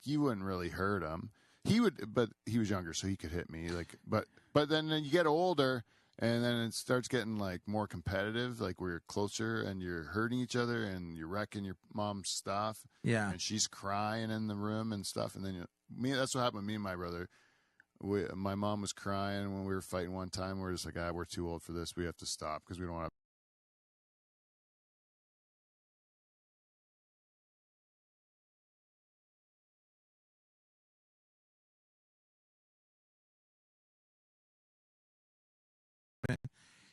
you wouldn't really hurt him. He would, but he was younger, so he could hit me. Like, but then you get older, and then it starts getting like more competitive. Like we're closer, and you're hurting each other, and you're wrecking your mom's stuff. Yeah, and she's crying in the room and stuff. And then that's what happened with me and my brother. My mom was crying when we were fighting one time. We're just like, we're too old for this. We have to stop because we don't want to.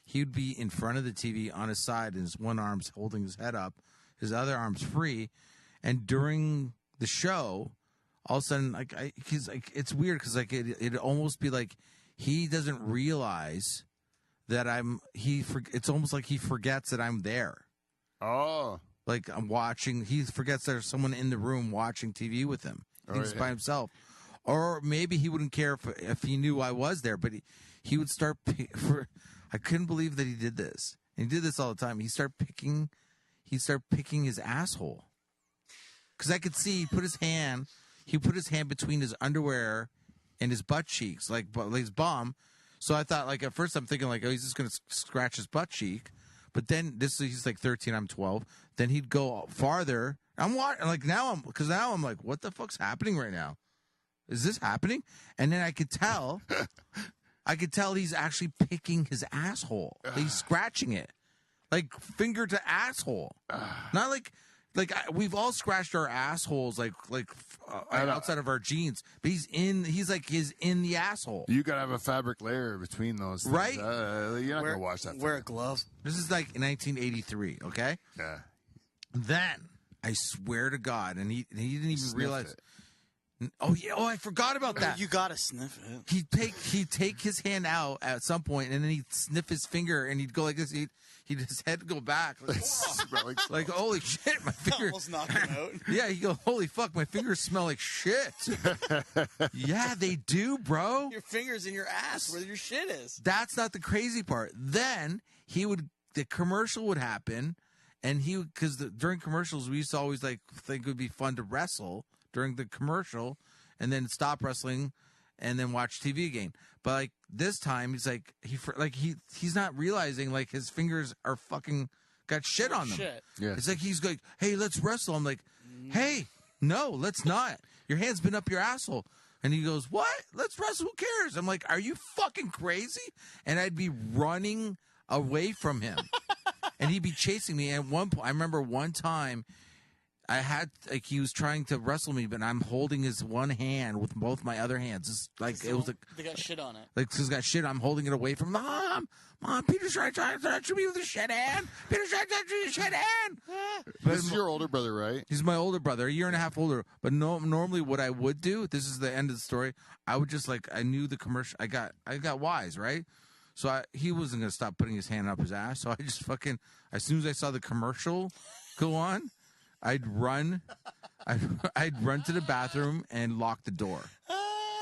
He'd be in front of the TV on his side, and his one arm's holding his head up, his other arm's free. And during the show, all of a sudden, he's like, it's weird because like it'd almost be like he doesn't realize that it's almost like he forgets that I'm there. Oh, like I'm watching. He forgets there's someone in the room watching TV with him. He's by himself, or maybe he wouldn't care if he knew I was there, but he would start I couldn't believe that he did this. And he did this all the time. He'd start picking his asshole. Because I could see he put his hand between his underwear and his butt cheeks, like his bum. So I thought, like, at first I'm thinking, like, oh, he's just going to scratch his butt cheek. But then he's like 13, I'm 12. Then he'd go farther. Because now I'm like, what the fuck's happening right now? Is this happening? And then I could tell he's actually picking his asshole. He's scratching it. Like, finger to asshole. Not like we've all scratched our assholes outside of our jeans, but he's in the asshole. You gotta have a fabric layer between those things. Right? You're not gonna watch that. Wear a glove. This is like 1983, okay? Yeah. Then, I swear to God, and he didn't even realize. It. Oh yeah! Oh, I forgot about that. You gotta sniff it. He'd take his hand out at some point, and then he'd sniff his finger, and he'd go like this. His head would go back, like holy shit, my finger Almost knocked him out. Yeah, he go, holy fuck, my fingers smell like shit. Yeah, they do, bro. Your fingers in your ass where your shit is. That's not the crazy part. Then the commercial would happen, and because during commercials we used to always think it would be fun to wrestle during the commercial, and then stop wrestling, and then watch TV again. But like this time, he's like he's not realizing like his fingers are fucking got shit on them. Shit. Yeah. It's like he's like, hey, let's wrestle. I'm like, hey, no, let's not. Your hand's been up your asshole. And he goes, what? Let's wrestle. Who cares? I'm like, are you fucking crazy? And I'd be running away from him, and he'd be chasing me. And I remember one time. He was trying to wrestle me, but I'm holding his one hand with both my other hands. It's like it was like they got shit on it. Like he's got shit. I'm holding it away from Mom. Peter's trying to touch me with a shit hand. Peter's trying to touch me with a shit hand. This is your older brother, right? He's my older brother, a year and a half older. But normally what I would do, this is the end of the story. I would just I knew the commercial. I got wise, right? So he wasn't gonna stop putting his hand up his ass. So I just fucking as soon as I saw the commercial go on. I'd run to the bathroom and lock the door,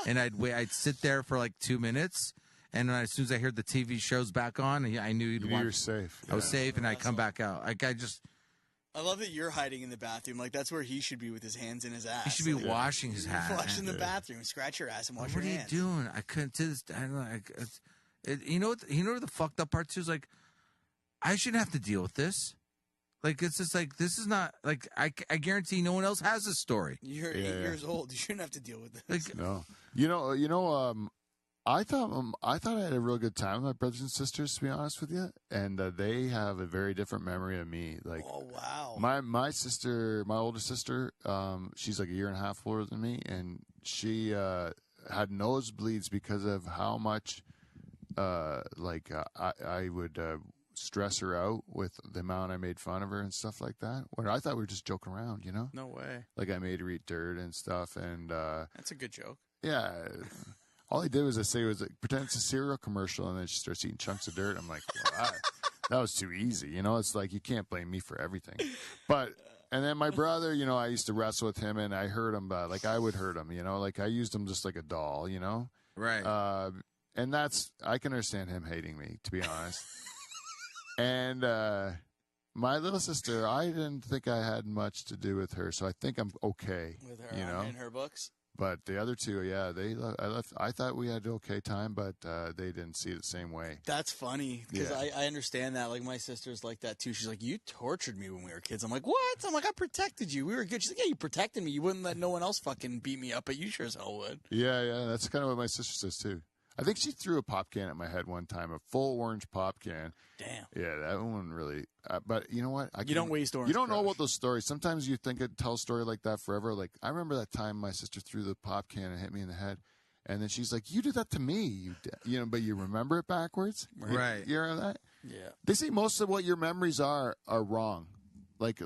and I'd sit there for like 2 minutes, and then as soon as I heard the TV shows back on, I knew he'd watch. You're safe. I was safe, and I'd come back out. I love that you're hiding in the bathroom. Like that's where he should be with his hands in his ass. He should be washing his ass. Flush in the bathroom, scratch your ass, and wash your hands. What are you doing? I couldn't to this. I don't know. You know what? You know what the fucked up part too is like, I shouldn't have to deal with this. Like, it's just like, this is not, like, I guarantee no one else has this story. You're 8 years old. You shouldn't have to deal with this. Like, no. I thought I had a real good time with my brothers and sisters, to be honest with you. And they have a very different memory of me. Like, oh, wow. My sister, my older sister, she's like a year and a half older than me. And she had nosebleeds because of how much, I would stress her out with the amount I made fun of her and stuff like that. When I thought we were just joking around, you know? No way. Like I made her eat dirt and stuff, and that's a good joke. Yeah. All he did was pretend it's a cereal commercial, and then she starts eating chunks of dirt. I'm like, well, that was too easy, you know? It's like you can't blame me for everything. And then my brother, you know, I used to wrestle with him, and I hurt him, like I would hurt him, you know? Like I used him just like a doll, you know? right. And I can understand him hating me, to be honest. And my little sister, I didn't think I had much to do with her, so I think I'm okay. With her, you know, in her books. But the other two, yeah, I thought we had an okay time, but they didn't see it the same way. That's funny because Yeah. I understand that. Like my sister's like that too. She's like, "You tortured me when we were kids." I'm like, "What?" I'm like, "I protected you. We were good." She's like, "Yeah, you protected me. You wouldn't let no one else fucking beat me up, but you sure as hell would." Yeah, that's kind of what my sister says too. I think she threw a pop can at my head one time, a full orange pop can. Damn. Yeah, that one really. But you know what? You don't waste orange. You don't know Crush. about those stories. Sometimes you think it'd tell a story like that forever. Like I remember that time my sister threw the pop can and hit me in the head, and then she's like, "You did that to me, you know." But you remember it backwards, Right. You know that? Yeah. They say most of what your memories are wrong. Like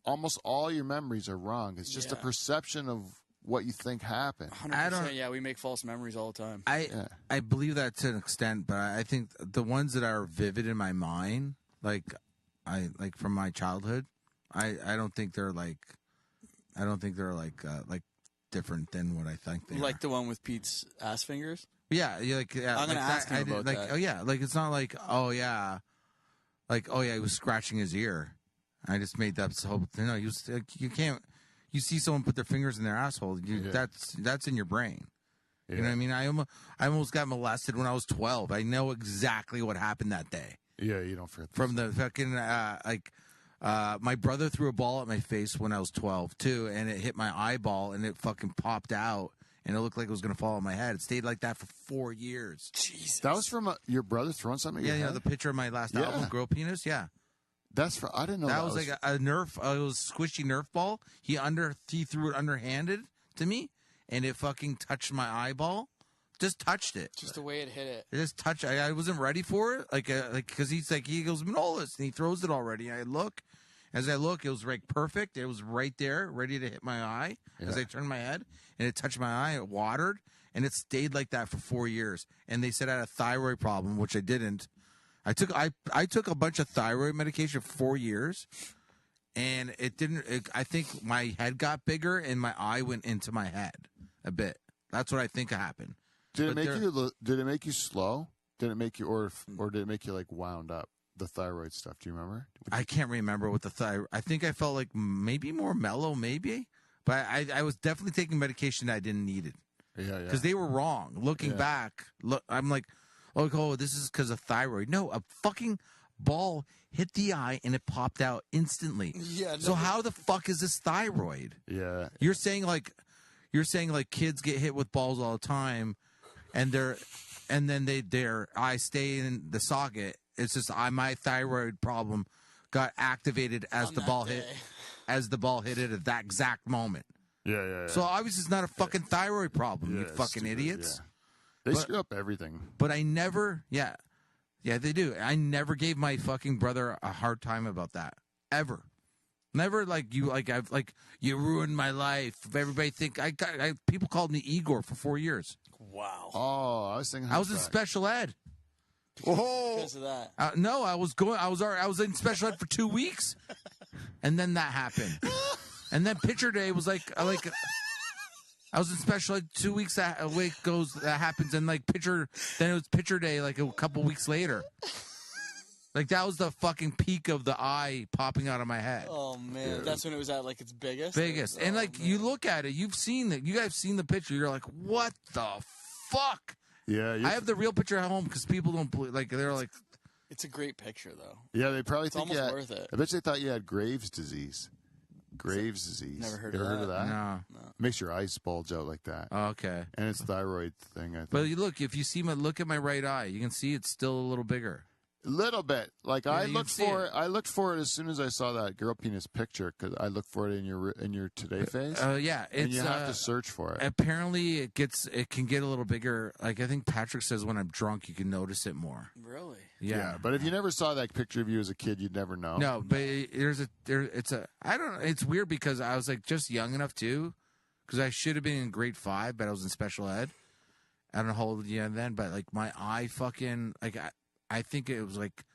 almost all your memories are wrong. It's just a Yeah. perception of what you think happened. 100%. Yeah, we make false memories all the time. I believe that to an extent, but I think the ones that are vivid in my mind, like from my childhood, I don't think they're like different than what I think they Like are. the one with Pete's ass fingers. Yeah, I'm gonna like ask him about like, that. Oh yeah, like it's not like he was scratching his ear. I just made that so no. He was like, you can't. You see someone put their fingers in their asshole. That's in your brain. You know what I mean? I almost got molested when I was 12. I know exactly what happened that day. Yeah, you don't forget. From the fucking my brother threw a ball at my face when I was 12 too, and it hit my eyeball and it fucking popped out. And it looked like it was going to fall on my head. It stayed like that for 4 years. Jesus. That was from your brother throwing something at your head? The picture of my last album, Girl Penis, yeah. That's for, I didn't know that was like a Nerf, it was a squishy Nerf ball. He threw it underhanded to me, and it fucking touched my eyeball. Just touched it. Just the way it hit it. It just touched. I wasn't ready for it. Because he goes, Manolis, and he throws it already. And I look. As I look, it was like perfect. It was right there, ready to hit my eye. Yeah. As I turned my head, and it touched my eye, it watered, and it stayed like that for 4 years. And they said I had a thyroid problem, which I didn't. I took a bunch of thyroid medication for 4 years, and it didn't. I think my head got bigger, and my eye went into my head a bit. That's what I think happened. Did it make you slow? Did it make you, or did it make you like wound up? The thyroid stuff. Do you remember? I can't remember what the thyroid. I think I felt like maybe more mellow, maybe. But I was definitely taking medication that I didn't need it. Yeah. Because they were wrong. Looking back, I'm like, oh, this is because of thyroid. No, a fucking ball hit the eye and it popped out instantly. Yeah. So how the fuck is this thyroid? Yeah. You're saying like kids get hit with balls all the time, and their eyes stay in the socket. It's just my thyroid problem got activated as the ball hit it at that exact moment. Yeah. So obviously it's not a fucking thyroid problem, you fucking stupid, idiots. Yeah. They screw up everything. But I never, yeah, they do. I never gave my fucking brother a hard time about that ever. Never you ruined my life. Everybody people called me Igor for 4 years. Wow. Oh, I was thinking I was in special ed. Because of that. No, I was in special ed for 2 weeks, and then that happened. And then picture day was I was in special ed 2 weeks. That happens, and then it was picture day like a couple weeks later. Like that was the fucking peak of the eye popping out of my head. Oh man, that's when it was at like its biggest. And you look at it, you've seen it. You guys seen the picture. You're like, what the fuck? Yeah, I have the real picture at home because people don't believe. Like they're like, it's a great picture though. Yeah, they probably think almost worth it. I bet they thought you had Graves' disease. Graves' disease. Never heard of that. No. Makes your eyes bulge out like that. Oh, okay. And it's thyroid thing. I think. But look, if you see look at my right eye, you can see it's still a little bigger. A little bit. Like I looked for it. I looked for it as soon as I saw that girl penis picture because I looked for it in your Today phase. Yeah, and you have to search for it. Apparently, it can get a little bigger. Like I think Patrick says, when I'm drunk, you can notice it more. Really? Yeah. But if you never saw that picture of you as a kid, you'd never know. No, but I don't know. It's weird because I was like just young enough too, because I should have been in grade 5, but I was in special ed. I don't know how old then, but like my eye fucking like I think it was like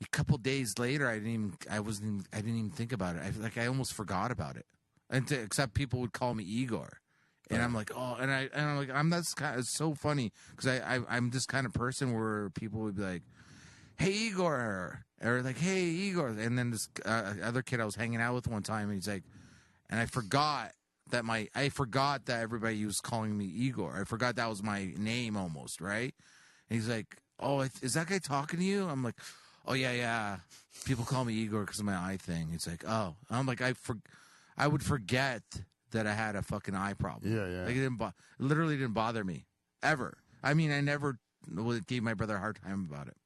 a couple days later. I didn't even think about it. I almost forgot about it, except people would call me Igor, and I'm like, oh, and I'm like, it's so funny because I'm this kind of person where people would be like, hey Igor, or like, hey Igor, and then this other kid I was hanging out with one time, and he's like, and I forgot that everybody was calling me Igor. I forgot that was my name almost, right? And he's like, oh, is that guy talking to you? I'm like, oh yeah. People call me Igor because of my eye thing. It's like, oh, I'm like, I would forget that I had a fucking eye problem. Yeah. Like it literally didn't bother me ever. I mean, I never gave my brother a hard time about it.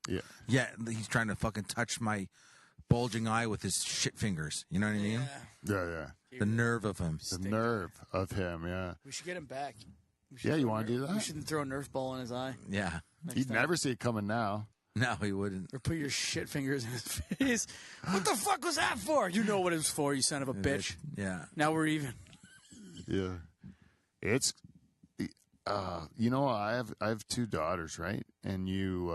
Yeah. Yeah, he's trying to fucking touch my bulging eye with his shit fingers. You know what I mean? Yeah. The nerve of him. The nerve of him. Yeah. We should get him back. Yeah, you want to do that? We shouldn't throw a Nerf ball in his eye. Yeah. You'd never see it coming now. No, he wouldn't. Or put your shit fingers in his face. What the fuck was that for? You know what it was for, you son of a bitch. Yeah. Now we're even. Yeah. It's, I have 2 daughters, right? And you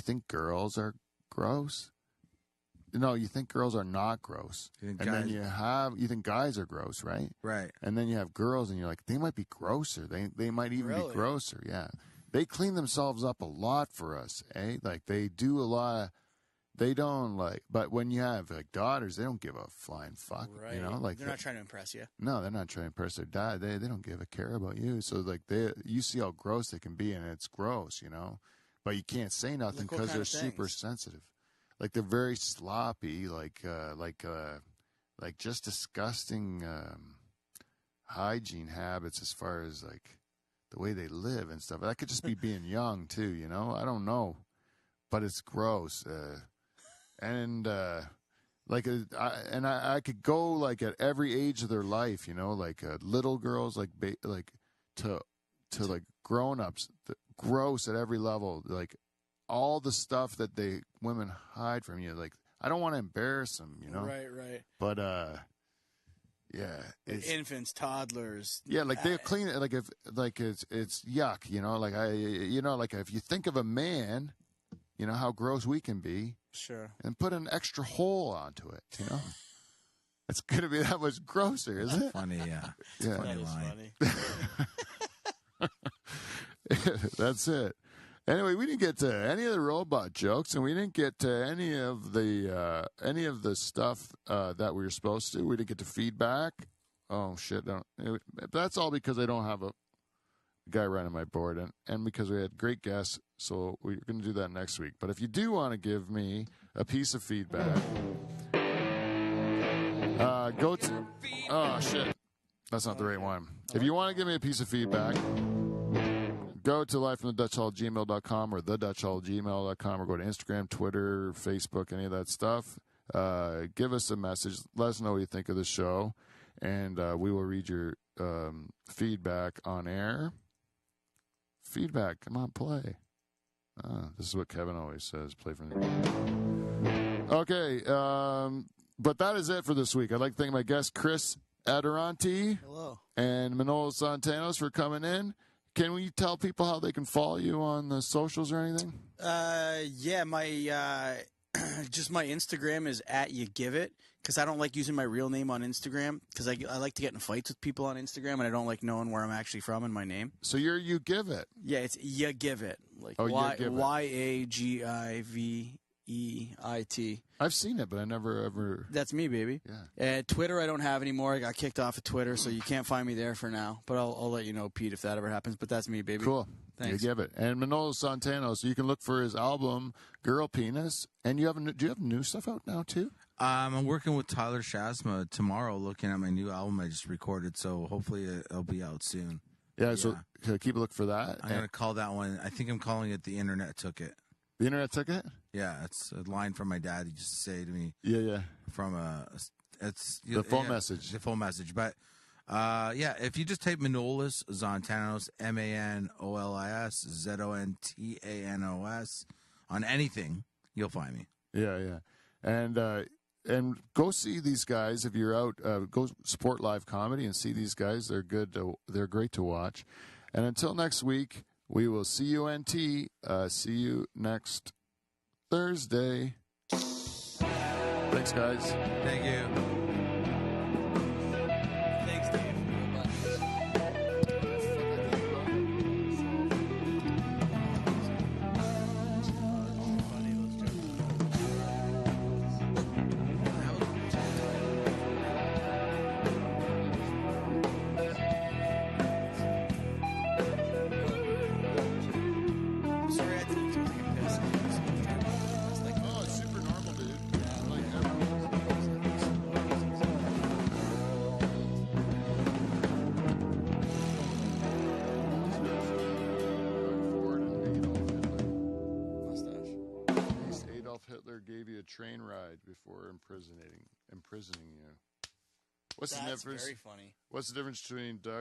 think girls are gross? No, you think girls are not gross. Then you think guys are gross, right? Right. And then you have girls and you're like, they might be grosser. They might even be grosser. Yeah. They clean themselves up a lot for us, eh? Like they do a lot of, they don't like. But when you have like daughters, they don't give a flying fuck. Right. You know, like they're not trying to impress you. No, they're not trying to impress their dad. They don't give a care about you. So like you see how gross they can be, and it's gross, you know. But you can't say nothing because they're super sensitive. Like they're very sloppy, like just disgusting hygiene habits as far as like the way they live and stuff. That could just be being young too, you know. I don't know, but it's gross. I could go like at every age of their life, you know, like little girls, like to like grown-ups, gross at every level, like all the stuff that women hide from you. Like I don't want to embarrass them, you know. Right. But yeah, it's infants, toddlers. Yeah, like they'll clean it. Like if like it's yuck, you know. Like like if you think of a man, you know how gross we can be. Sure. And put an extra hole onto it, you know? It's going to be that much grosser, isn't it? Funny, yeah. It's yeah. a funny line. Funny. That's it. Anyway, we didn't get to any of the robot jokes, and we didn't get to any of the stuff that we were supposed to. We didn't get to feedback. Oh, shit. That's all because I don't have a guy running my board, and because we had great guests, so we're going to do that next week. But if you do want to give me a piece of feedback, go to... Oh, shit. That's not the right one. If you want to give me a piece of feedback, go to livefromthedutchhall@gmail.com or thedutchhall@gmail.com, or go to Instagram, Twitter, Facebook, any of that stuff. Give us a message. Let us know what you think of the show, and we will read your feedback on air. Feedback, come on, play. This is what Kevin always says, play from the... Okay, but that is it for this week. I'd like to thank my guest, Chris Adoranti. Hello. And Manolis Zontanos for coming in. Can we tell people how they can follow you on the socials or anything? Yeah, my just my Instagram is @YouGiveIt, because I don't like using my real name on Instagram, because I like to get in fights with people on Instagram, and I don't like knowing where I'm actually from in my name. So you're You Give It. Yeah, it's You Give It, like YAGIVEIT. I've seen it, but I never ever. That's me, baby. Yeah. Twitter I don't have anymore. I got kicked off of Twitter, so you can't find me there for now. But I'll let you know, Pete, if that ever happens. But that's me, baby. Cool. Thanks. You Give It. And Manolis Zontanos, you can look for his album Girl Penis. And do you have new stuff out now too? I'm working with Tyler Shasma tomorrow, looking at my new album I just recorded. So hopefully it'll be out soon. Yeah. So keep a look for that. I'm gonna call that one. I think I'm calling it "The Internet Took It." The Internet Took It? Yeah, it's a line from my dad. He used to say to me. Yeah. From it's the full message. The full message. But if you just type Manolis Zontanos, Manolis Zontanos on anything, you'll find me. Yeah. And go see these guys if you're out. Go support live comedy and see these guys. They're good. They're great to watch. And until next week, we will see you NT. See you next Thursday. Thanks, guys. Thank you. Thanks, Dave. Gave you a train ride before imprisoning you. What's the difference? Very funny. What's the difference between Doug